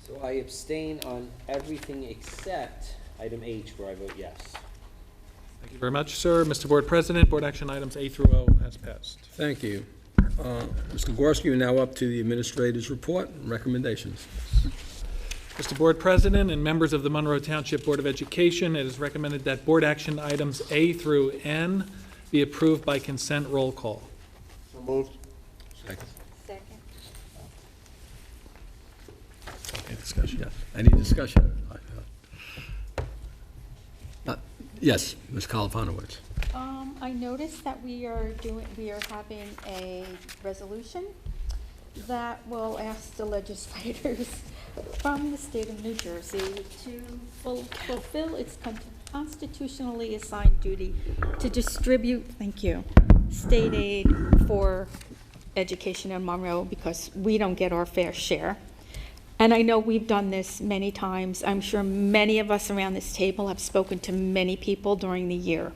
So I abstain on everything except item H, where I vote yes. Thank you very much, sir. Mr. Board President, board action items A through O has passed. Thank you. Mr. Gorski, we're now up to the administrator's report and recommendations. Mr. Board President and members of the Monroe Township Board of Education, it is recommended that board action items A through N be approved by consent roll call. So moved. Second. Second. Any discussion? Yes. Any discussion? Yes, Ms. Kalapanowicz. I noticed that we are having a resolution that will ask the legislators from the state of New Jersey to fulfill its constitutionally assigned duty to distribute, state aid for education in Monroe, because we don't get our fair share. And I know we've done this many times. I'm sure many of us around this table have spoken to many people during the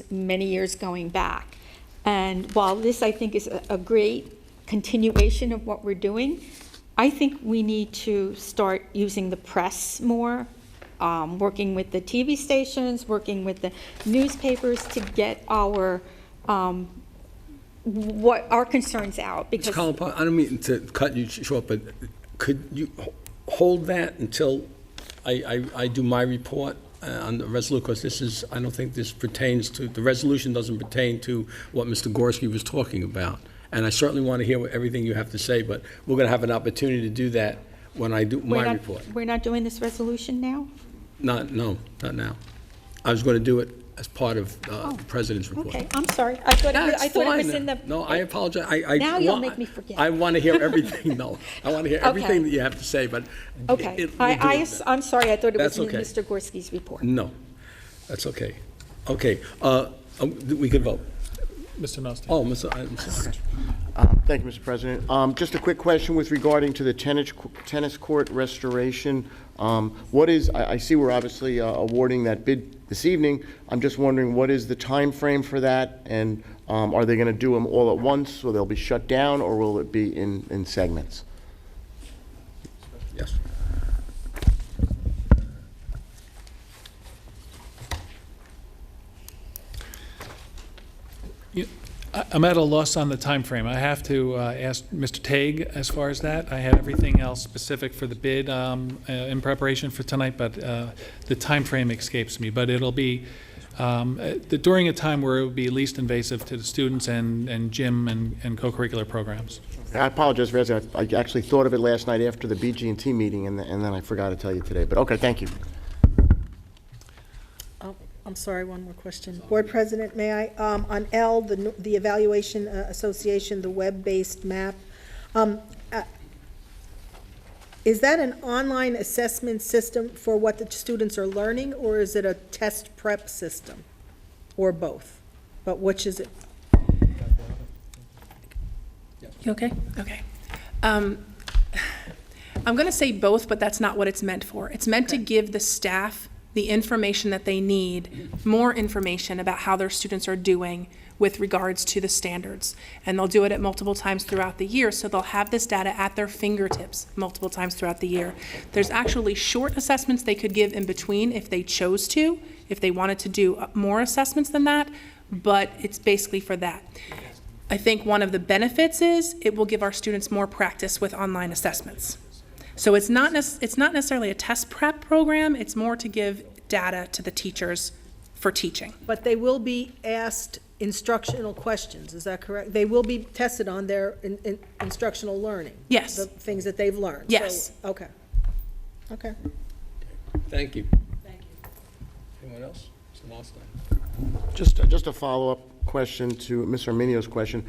many years going back. And while this, I think, is a great continuation of what we're doing, I think we need to start using the press more, working with the TV stations, working with the newspapers to get our what our concerns out. Because Ms. Kalapanowicz, I don't mean to cut you short, but could you hold that until I do my report? on the resolution, because this is, I don't think this pertains to, the resolution doesn't pertain to what Mr. Gorski was talking about. And I certainly want to hear everything you have to say, but we're going to have an opportunity to do that when I do my report. We're not doing this resolution now? Not now. I was going to do it as part of the President's report. Okay, I'm sorry. I thought it was in the. No, I apologize. Now you'll make me forget. I want to hear everything, no. I want to hear everything that you have to say, but. Okay, I'm sorry, I thought it was in Mr. Gorski's report. No, that's okay. Okay, we can vote. Mr. Nostine. Oh, I'm sorry. Thank you, Mr. President. Just a quick question with regarding to the tennis court restoration. What is, I see we're obviously awarding that bid this evening. I'm just wondering, what is the time frame for that? And are they going to do them all at once, so they'll be shut down, or will it be in segments? Yes. I'm at a loss on the time frame. I have to ask Mr. Tague as far as that. I had everything else specific for the bid in preparation for tonight, but the time frame escapes me. But it'll be during a time where it will be least invasive to the students and gym and co-curricular programs. I apologize, Rez. I actually thought of it last night after the BG&T meeting, and then I forgot to tell you today. But okay, thank you. I'm sorry, one more question. Board President, may I, on L, the Evaluation Association, the web-based map, is that an online assessment system for what the students are learning, or is it a test prep system, or both? But which is it? You okay? Okay. I'm going to say both, but that's not what it's meant for. It's meant to give the staff the information that they need, more information about how their students are doing with regards to the standards. And they'll do it at multiple times throughout the year, so they'll have this data at their fingertips multiple times throughout the year. There's actually short assessments they could give in between if they chose to, if they wanted to do more assessments than that, but it's basically for that. I think one of the benefits is it will give our students more practice with online assessments. So it's not necessarily a test prep program, it's more to give data to the teachers for teaching. But they will be asked instructional questions, is that correct? They will be tested on their instructional learning? Yes. The things that they've learned? Yes. So, okay. Okay. Thank you. Thank you. Anyone else? Mr. Nostine. Just a follow-up question to Ms. Arminio's question.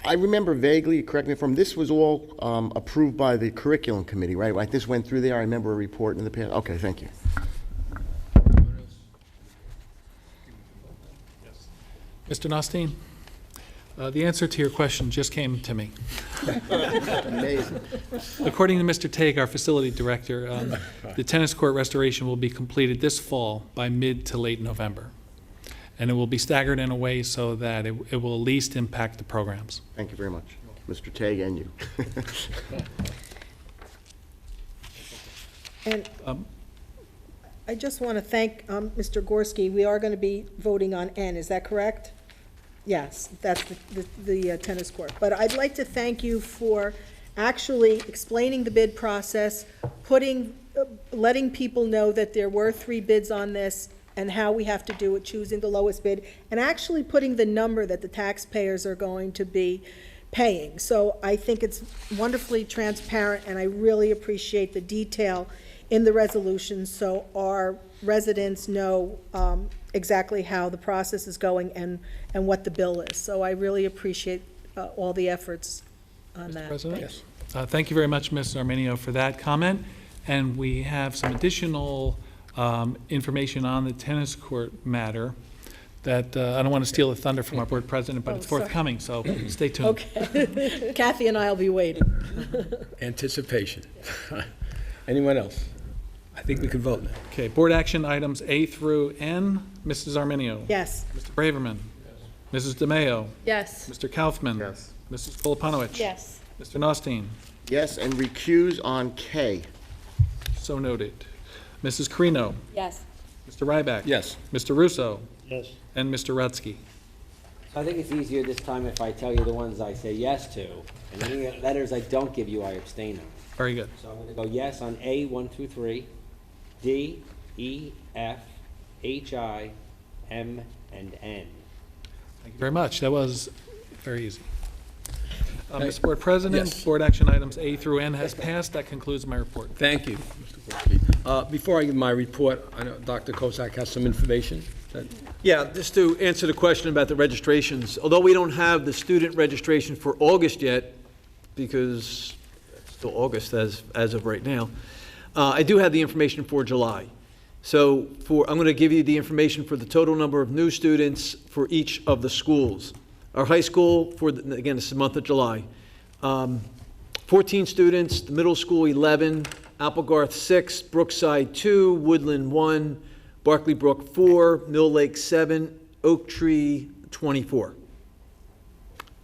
I remember vaguely, correct me if I'm wrong, this was all approved by the curriculum committee, right? Like this went through there, I remember a report in the past. Okay, thank you. Mr. Nostine, the answer to your question just came to me. Amazing. According to Mr. Tague, our facility director, the tennis court restoration will be completed this fall by mid to late November. And it will be staggered in a way so that it will least impact the programs. Thank you very much, Mr. Tague and you. And I just want to thank Mr. Gorski. We are going to be voting on N, is that correct? Yes, that's the tennis court. But I'd like to thank you for actually explaining the bid process, letting people know that there were 3 bids on this, and how we have to do it, choosing the lowest bid, and actually putting the number that the taxpayers are going to be paying. So I think it's wonderfully transparent, and I really appreciate the detail in the resolution, so our residents know exactly how the process is going and what the bill is. So I really appreciate all the efforts on that. President? Yes. Thank you very much, Ms. Arminio, for that comment. And we have some additional information on the tennis court matter that I don't want to steal the thunder from our board president, but it's forthcoming, so stay tuned. Okay. Kathy and I will be waiting. Anticipation. Anyone else? I think we can vote now. Okay, board action items A through N. Mrs. Arminio? Yes. Mr. Braverman? Yes. Mrs. DeMayo? Yes. Mr. Kaufman? Yes. Mrs. Koloponowicz? Yes. Mr. Nostine? Yes, and recuse on K. So noted. Mrs. Carino? Yes. Mr. Ryback? Yes. Mr. Russo? Yes. And Mr. Rutsky? So I think it's easier this time if I tell you the ones I say yes to, and any letters I don't give you, I abstain on. Very good. So I'm going to go yes on A, 1 through 3, D, E, F, H, I, M, and N. Thank you very much. That was very easy. Thank- Mr. Board President, Yes. board action items A through N has passed. That concludes my report. Thank you, Mr. Gorski. Before I give my report, I know Dr. Kozak has some information that Yeah, just to answer the question about the registrations, although we don't have the student registration for August yet, because it's still August as of right now, I do have the information for July. So I'm going to give you the information for the total number of new students for each of the schools. Our high school, again, this is the month of July, 14 students, the middle school 11, Applegarth 6, Brookside 2, Woodland 1, Barclay Brook 4, Mill Lake 7, Oak Tree 24.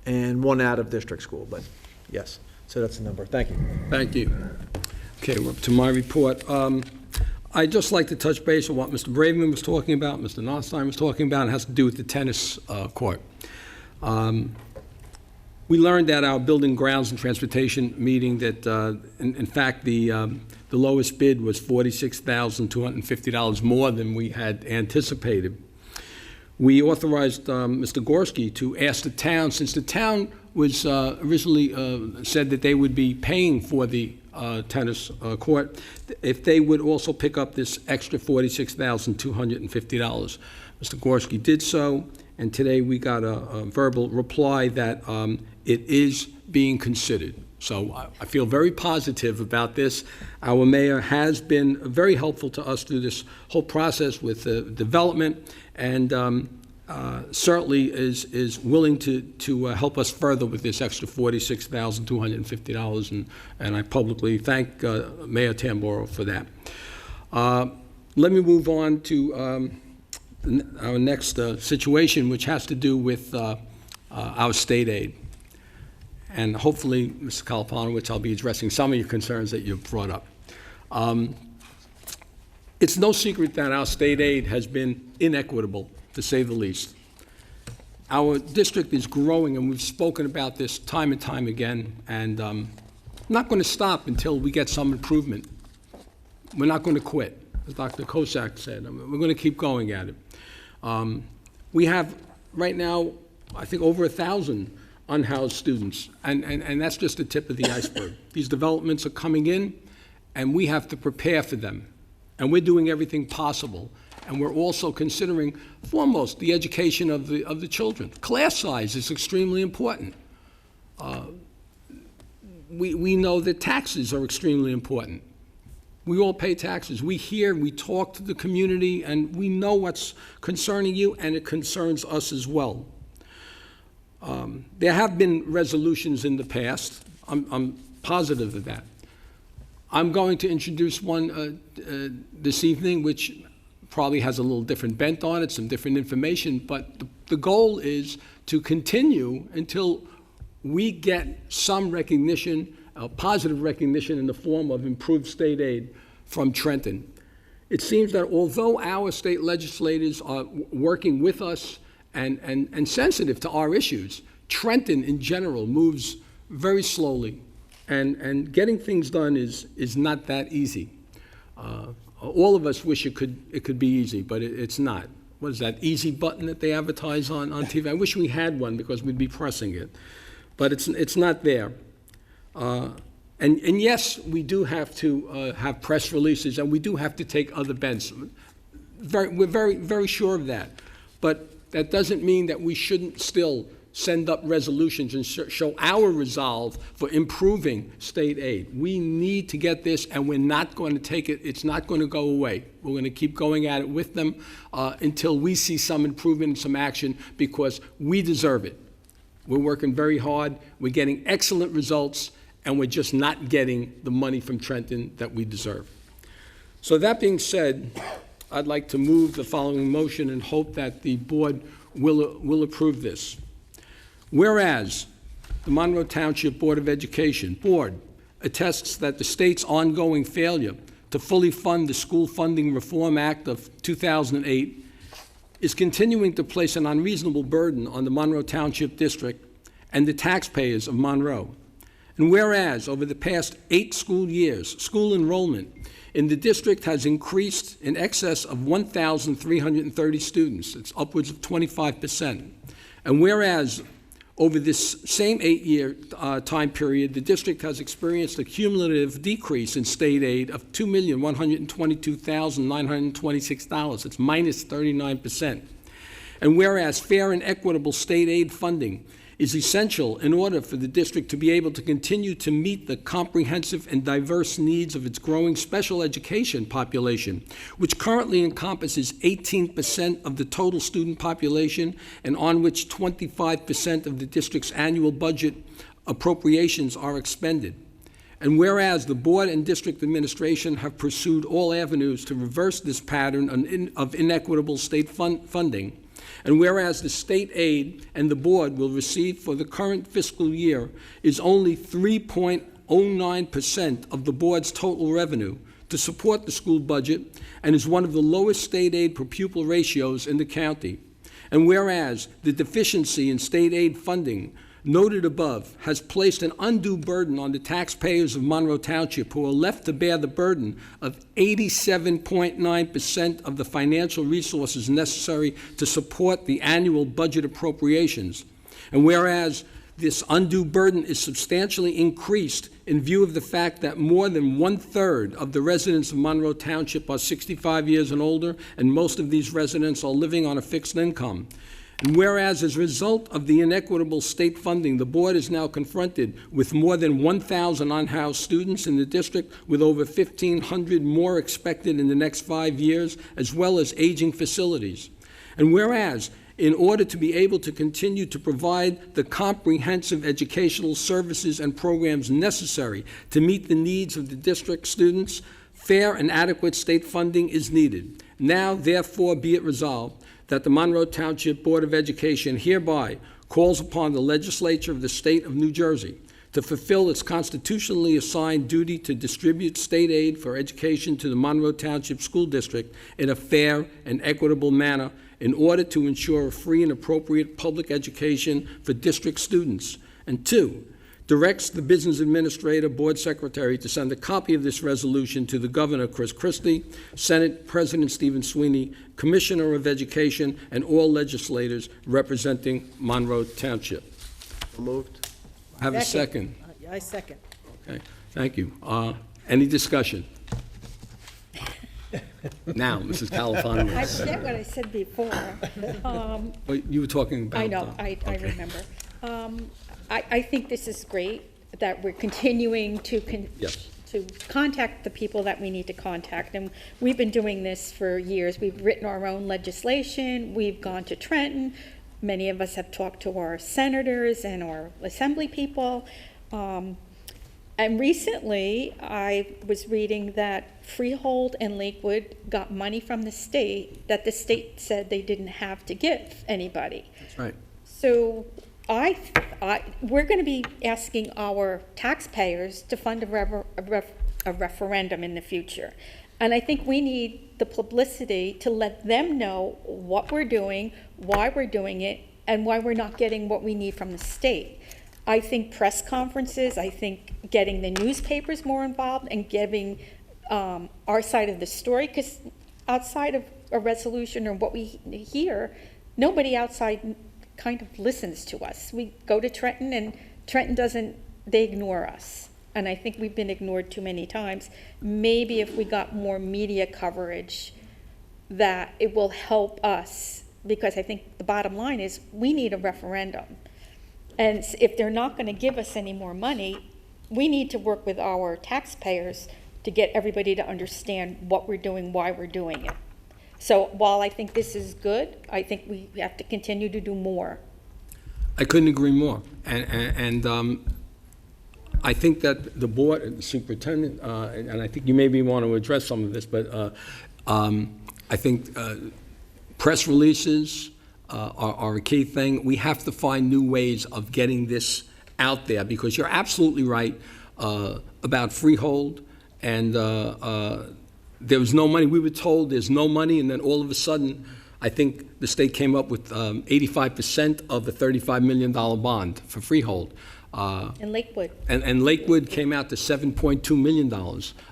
And one out-of-district school, but yes, so that's the number. Thank you. Thank you. Okay, we're up to my report. I'd just like to touch base on what Mr. Braverman was talking about, Mr. Nonstein was talking about. It has to do with the tennis court. We learned at our Building, Grounds, and Transportation meeting that, in fact, the lowest bid was $46,250 more than we had anticipated. We authorized Mr. Gorski to ask the town, since the town was originally said that they would be paying for the tennis court, if they would also pick up this extra $46,250. Mr. Gorski did so, and today we got a verbal reply that it is being considered. So I feel very positive about this. Our mayor has been very helpful to us through this whole process with the development, and certainly is willing to help us further with this extra $46,250, and I publicly thank Mayor Tamboro for that. Let me move on to our next situation, which has to do with our state aid. And hopefully, Mr. Kalapanowicz, I'll be addressing some of your concerns that you've brought up. It's no secret that our state aid has been inequitable, to say the least. Our district is growing, and we've spoken about this time and time again, and I'm not going to stop until we get some improvement. We're not going to quit, as Dr. Kosak said. We're going to keep going at it. We have, right now, I think over 1,000 unhoused students, and that's just the tip of the iceberg. These developments are coming in, and we have to prepare for them, and we're doing everything possible. And we're also considering, foremost, the education of the children. Class size is extremely important. We know that taxes are extremely important. We all pay taxes. We hear, we talk to the community, and we know what's concerning you, and it concerns us as well. There have been resolutions in the past. I'm positive of that. I'm going to introduce one this evening, which probably has a little different bent on it, some different information, but the goal is to continue until we get some recognition, positive recognition in the form of improved state aid from Trenton. It seems that although our state legislators are working with us and sensitive to our issues, Trenton in general moves very slowly, and getting things done is not that easy. All of us wish it could be easy, but it's not. What is that easy button that they advertise on TV? I wish we had one because we'd be pressing it, but it's not there. And yes, we do have to have press releases, and we do have to take other bets. We're very sure of that, but that doesn't mean that we shouldn't still send up resolutions and show our resolve for improving state aid. We need to get this, and we're not going to take it. It's not going to go away. We're going to keep going at it with them until we see some improvement and some action, because we deserve it. We're working very hard. We're getting excellent results, and we're just not getting the money from Trenton that we deserve. So that being said, I'd like to move the following motion and hope that the board will approve this. Whereas the Monroe Township Board of Education Board attests that the state's ongoing failure to fully fund the School Funding Reform Act of 2008 is continuing to place an unreasonable burden on the Monroe Township District and the taxpayers of Monroe. And whereas, over the past 8 school years, school enrollment in the district has increased in excess of 1,330 students. It's upwards of 25%. And whereas, over this same 8-year time period, the district has experienced a cumulative decrease in state aid of $2,122,926. It's minus 39%. And whereas fair and equitable state aid funding is essential in order for the district to be able to continue to meet the comprehensive and diverse needs of its growing special education population, which currently encompasses 18% of the total student population and on which 25% of the district's annual budget appropriations are expended. And whereas the board and district administration have pursued all avenues to reverse this pattern of inequitable state funding, and whereas the state aid and the board will receive for the current fiscal year is only 3.09% of the board's total revenue to support the school budget and is one of the lowest state aid per pupil ratios in the county. And whereas the deficiency in state aid funding noted above has placed an undue burden on the taxpayers of Monroe Township, who are left to bear the burden of 87.9% of the financial resources necessary to support the annual budget appropriations. And whereas this undue burden is substantially increased in view of the fact that more than 1/3 of the residents of Monroe Township are 65 years and older, and most of these residents are living on a fixed income. And whereas, as a result of the inequitable state funding, the board is now confronted with more than 1,000 unhoused students in the district, with over 1,500 more expected in the next 5 years, as well as aging facilities. And whereas, in order to be able to continue to provide the comprehensive educational services and programs necessary to meet the needs of the district students, fair and adequate state funding is needed. Now, therefore, be it resolved that the Monroe Township Board of Education hereby calls upon the legislature of the state of New Jersey to fulfill its constitutionally assigned duty to distribute state aid for education to the Monroe Township School District in a fair and equitable manner in order to ensure a free and appropriate public education for district students. And 2, directs the business administrator, board secretary, to send a copy of this resolution to the Governor, Chris Christie, Senate President Stephen Sweeney, Commissioner of Education, and all legislators representing Monroe Township. Moved. Have a second. I second. Okay, thank you. Any discussion? Now, Mrs. Califano. I forget what I said before. Well, you were talking about... I know, I remember. I think this is great, that we're continuing to Yes. to contact the people that we need to contact. And we've been doing this for years. We've written our own legislation. We've gone to Trenton. Many of us have talked to our senators and our assembly people. And recently, I was reading that Freehold and Lakewood got money from the state that the state said they didn't have to give anybody. That's right. So we're going to be asking our taxpayers to fund a referendum in the future. And I think we need the publicity to let them know what we're doing, why we're doing it, and why we're not getting what we need from the state. I think press conferences, I think getting the newspapers more involved and giving our side of the story, because outside of a resolution or what we hear, nobody outside kind of listens to us. We go to Trenton, and Trenton they ignore us. And I think we've been ignored too many times. Maybe if we got more media coverage, that it will help us, because I think the bottom line is we need a referendum. And if they're not going to give us any more money, we need to work with our taxpayers to get everybody to understand what we're doing, why we're doing it. So while I think this is good, I think we have to continue to do more. I couldn't agree more. And I think that the board, and the superintendent, and I think you maybe want to address some of this, but I think press releases are a key thing. We have to find new ways of getting this out there, because you're absolutely right about Freehold, and there was no money. We were told there's no money, and then all of a sudden, I think the state came up with 85% of the $35 million bond for Freehold. In Lakewood. And Lakewood came out to $7.2 million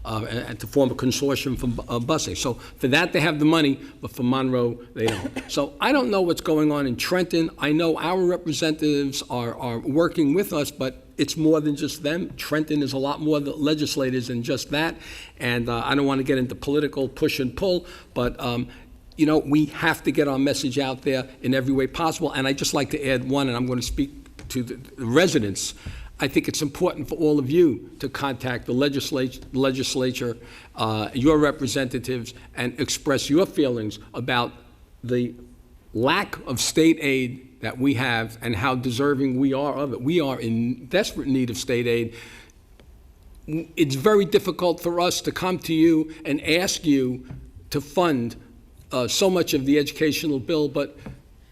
and to form a consortium for busing. So for that, they have the money, but for Monroe, they don't. So I don't know what's going on in Trenton. I know our representatives are working with us, but it's more than just them. Trenton is a lot more legislators than just that. And I don't want to get into political push and pull, but we have to get our message out there in every way possible. And I'd just like to add one, and I'm going to speak to the residents. I think it's important for all of you to contact the legislature, your representatives, and express your feelings about the lack of state aid that we have and how deserving we are of it. We are in desperate need of state aid. It's very difficult for us to come to you and ask you to fund so much of the educational bill, but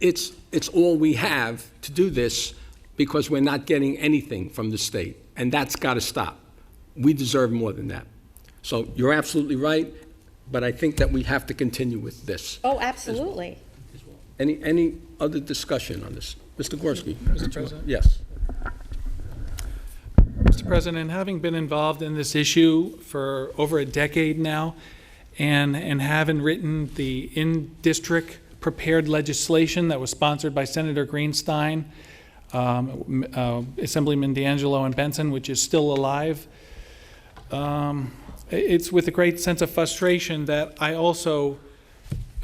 it's all we have to do this, because we're not getting anything from the state, and that's got to stop. We deserve more than that. So you're absolutely right, but I think that we have to continue with this. Oh, absolutely. Any other discussion on this? Mr. Gorski? Mr. President? Yes. Mr. President, having been involved in this issue for over a decade now, and having written the in-district prepared legislation that was sponsored by Senator Greenstein, Assemblyman D'Angelo and Benson, which is still alive. It's with a great sense of frustration that I also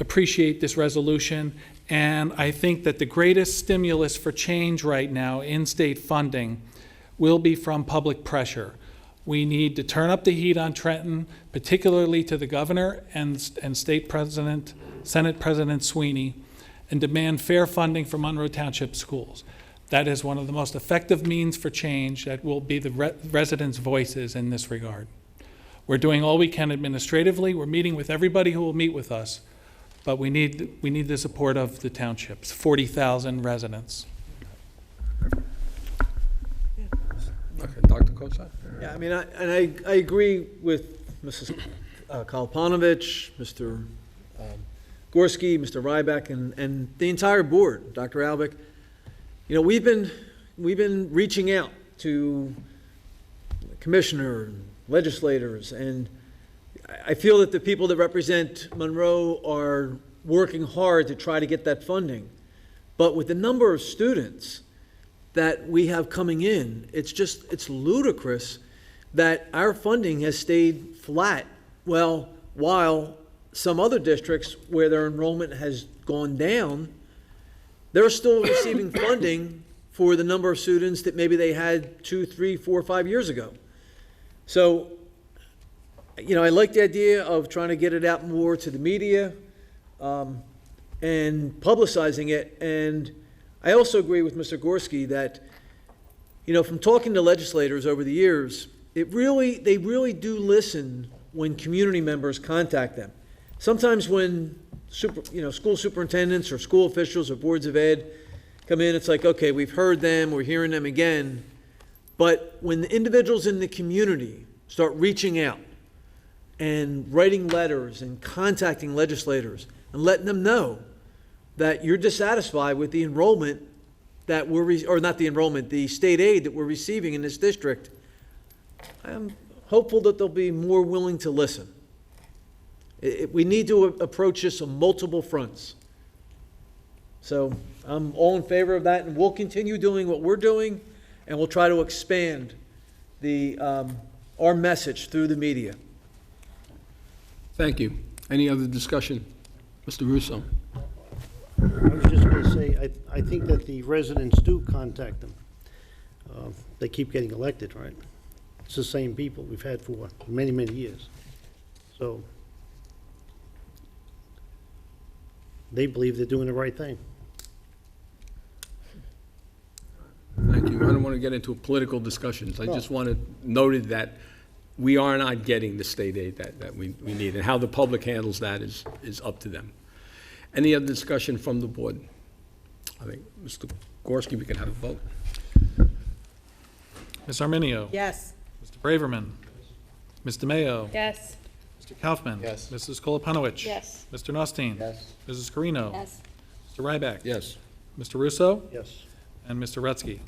appreciate this resolution, and I think that the greatest stimulus for change right now in state funding will be from public pressure. We need to turn up the heat on Trenton, particularly to the governor and Senate President Sweeney, and demand fair funding for Monroe Township schools. That is one of the most effective means for change that will be the residents' voices in this regard. We're doing all we can administratively. We're meeting with everybody who will meet with us, but we need the support of the townships, 40,000 residents. Okay, Dr. Kosar? Yeah, I mean, I agree with Mrs. Kalpanovich, Mr. Gorski, Mr. Ryback, and the entire board, Dr. Albeck. We've been reaching out to commissioner, legislators, and I feel that the people that represent Monroe are working hard to try to get that funding. But with the number of students that we have coming in, it's ludicrous that our funding has stayed flat. Well, while some other districts where their enrollment has gone down, they're still receiving funding for the number of students that maybe they had 2, 3, 4, 5 years ago. So, I like the idea of trying to get it out more to the media and publicizing it. And I also agree with Mr. Gorski that, from talking to legislators over the years, they really do listen when community members contact them. Sometimes when school superintendents or school officials or boards of ed come in, it's like, okay, we've heard them, we're hearing them again. But when the individuals in the community start reaching out and writing letters and contacting legislators and letting them know that you're dissatisfied with the enrollment that the state aid that we're receiving in this district, I'm hopeful that they'll be more willing to listen. We need to approach this on multiple fronts. So I'm all in favor of that, and we'll continue doing what we're doing, and we'll try to expand our message through the media. Thank you. Any other discussion? Mr. Russo? I was just going to say, I think that the residents do contact them. They keep getting elected, right? It's the same people we've had for many, many years. So they believe they're doing the right thing. Thank you. I don't want to get into political discussions. I just want to note that we are not getting the state aid that we need, and how the public handles that is up to them. Any other discussion from the board? I think, Mr. Gorski, we can have a vote. Ms. Arminio? Yes. Mr. Braverman? Ms. DeMayo? Yes. Mr. Kaufman? Yes. Mrs. Koloponowicz? Yes. Mr. Nostine? Yes. Mrs. Carino? Yes. Mr. Ryback? Yes. Mr. Russo? Yes. And Mr. Rutsky?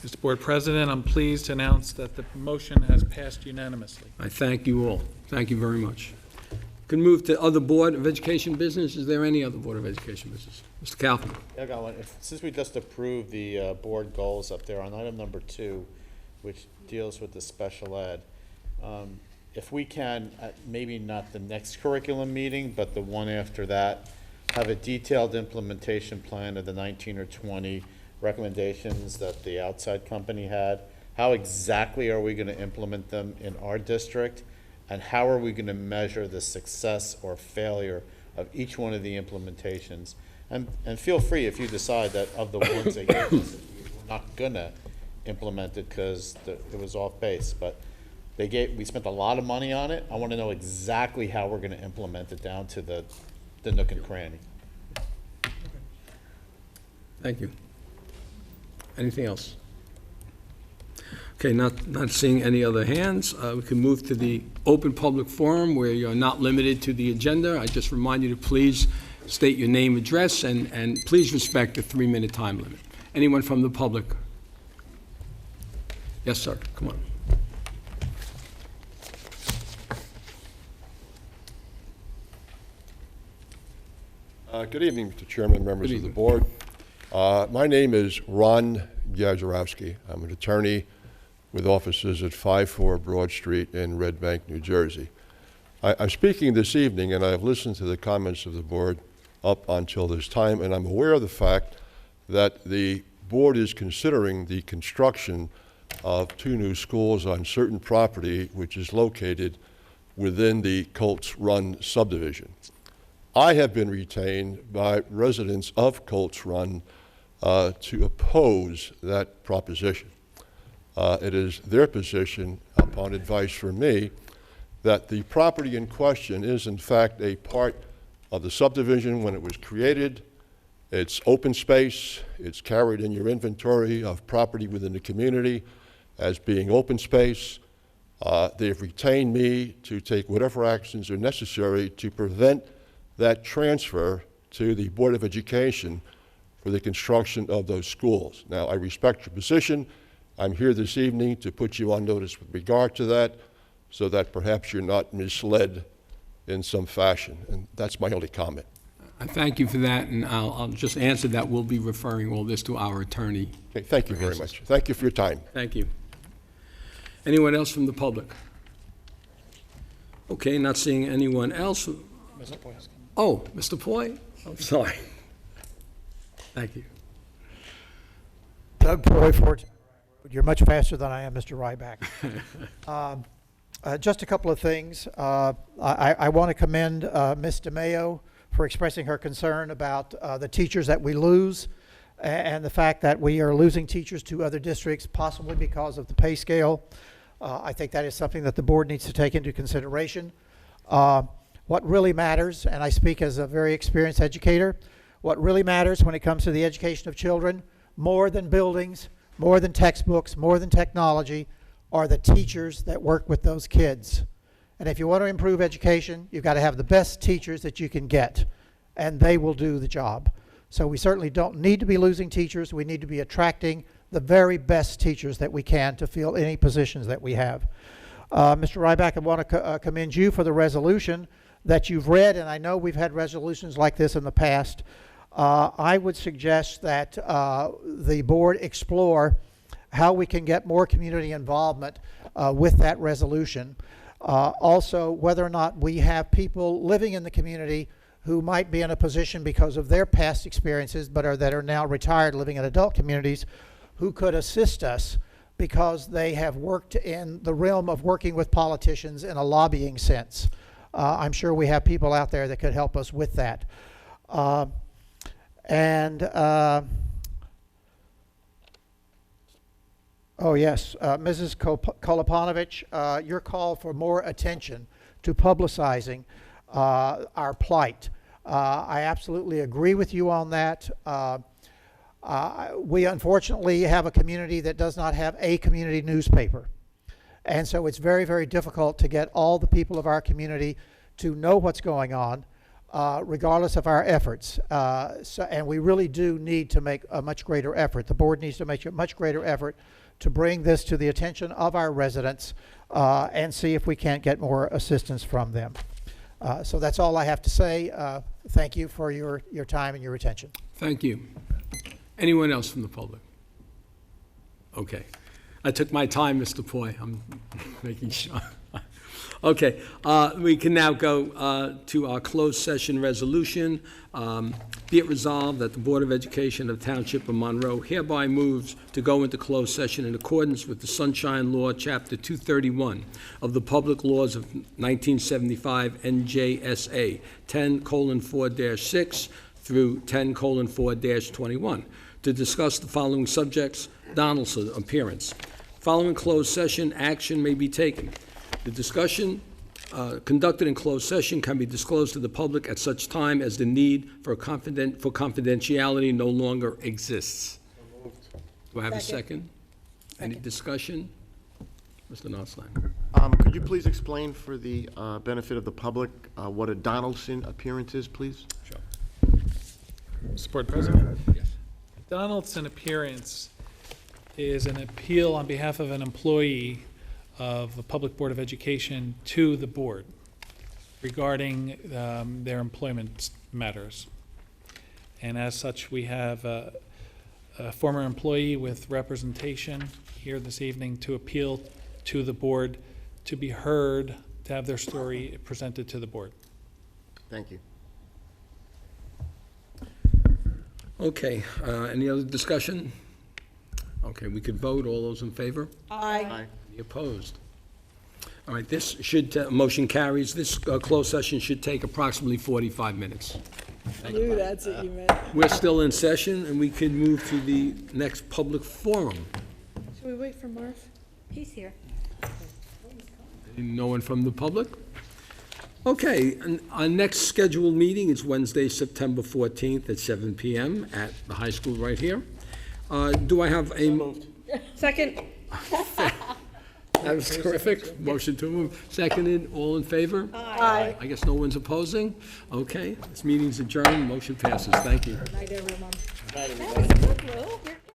Mr. Board President, I'm pleased to announce that the motion has passed unanimously. I thank you all. Thank you very much. Can move to other Board of Education business. Is there any other Board of Education business? Mr. Kaufman? I got one. Since we just approved the board goals up there on item number 2, which deals with the special ed, if we can, maybe not the next curriculum meeting, but the one after that, have a detailed implementation plan of the 19 or 20 recommendations that the outside company had. How exactly are we going to implement them in our district? And how are we going to measure the success or failure of each one of the implementations? And feel free, if you decide that of the ones that we're not going to implement it because it was off base, but we spent a lot of money on it. I want to know exactly how we're going to implement it down to the nook and cranny. Thank you. Anything else? Okay, not seeing any other hands. We can move to the open public forum where you're not limited to the agenda. I just remind you to please state your name, address, and please respect the 3-minute time limit. Anyone from the public? Yes, sir. Come on. Good evening, Mr. Chairman, members of the board. My name is Ron Gajarowski. I'm an attorney with offices at 54 Broad Street in Red Bank, New Jersey. I'm speaking this evening, and I have listened to the comments of the board up until this time, and I'm aware of the fact that the board is considering the construction of 2 new schools on certain property which is located within the Colts Run subdivision. I have been retained by residents of Colts Run to oppose that proposition. It is their position, upon advice from me, that the property in question is in fact a part of the subdivision when it was created. It's open space. It's carried in your inventory of property within the community as being open space. They've retained me to take whatever actions are necessary to prevent that transfer to the Board of Education for the construction of those schools. Now, I respect your position. I'm here this evening to put you on notice with regard to that so that perhaps you're not misled in some fashion, and that's my only comment. I thank you for that, and I'll just answer that. We'll be referring all this to our attorney. Okay, thank you very much. Thank you for your time. Thank you. Anyone else from the public? Okay, not seeing anyone else. Oh, Mr. Poy? I'm sorry. Thank you. Doug Poy, you're much faster than I am, Mr. Ryback. Just a couple of things. I want to commend Ms. DeMayo for expressing her concern about the teachers that we lose and the fact that we are losing teachers to other districts, possibly because of the pay scale. I think that is something that the board needs to take into consideration. What really matters, and I speak as a very experienced educator, what really matters when it comes to the education of children, more than buildings, more than textbooks, more than technology, are the teachers that work with those kids. And if you want to improve education, you've got to have the best teachers that you can get, and they will do the job. So we certainly don't need to be losing teachers. We need to be attracting the very best teachers that we can to fill any positions that we have. Mr. Ryback, I want to commend you for the resolution that you've read, and I know we've had resolutions like this in the past. I would suggest that the board explore how we can get more community involvement with that resolution. Also, whether or not we have people living in the community who might be in a position because of their past experiences that are now retired living in adult communities who could assist us because they have worked in the realm of working with politicians in a lobbying sense. I'm sure we have people out there that could help us with that. Oh yes, Mrs. Kolopanovich, your call for more attention to publicizing our plight. I absolutely agree with you on that. We unfortunately have a community that does not have a community newspaper. And so it's very, very difficult to get all the people of our community to know what's going on. regardless of our efforts. And we really do need to make a much greater effort. The board needs to make a much greater effort to bring this to the attention of our residents and see if we can't get more assistance from them. So that's all I have to say. Thank you for your time and your attention. Thank you. Anyone else from the public? Okay. I took my time, Mr. Poy. I'm making sure. Okay, we can now go to our closed session resolution. Be it resolved that the Board of Education of Township of Monroe hereby moves to go into closed session in accordance with the Sunshine Law, Chapter 231 of the Public Laws of 1975 NJSA 10:4-6 through 10:4-21 to discuss the following subjects. Donaldson appearance. Following closed session, action may be taken. The discussion conducted in closed session can be disclosed to the public at such time as the need for confidentiality no longer exists. Do I have a second? Any discussion? Mr. Notstein. Could you please explain for the benefit of the public what a Donaldson appearance is, please? Sure. Mr. Board President? Yes. Donaldson appearance is an appeal on behalf of an employee of the Public Board of Education to the board regarding their employment matters. And as such, we have a former employee with representation here this evening to appeal to the board, to be heard, to have their story presented to the board. Thank you. Okay, any other discussion? Okay, we could vote. All those in favor? Aye. Any opposed? All right, this should, motion carries. This closed session should take approximately 45 minutes. Ooh, that's what you meant. We're still in session, and we can move to the next public forum. Should we wait for Marv? He's here. No one from the public? Okay, and our next scheduled meeting is Wednesday, September 14th at 7 p.m. at the high school right here. Do I have a... Second. That was terrific. Motion to move. Seconded. All in favor? Aye. I guess no one's opposing? Okay, this meeting's adjourned. Motion passes. Thank you. Night, everyone. That was a good rule.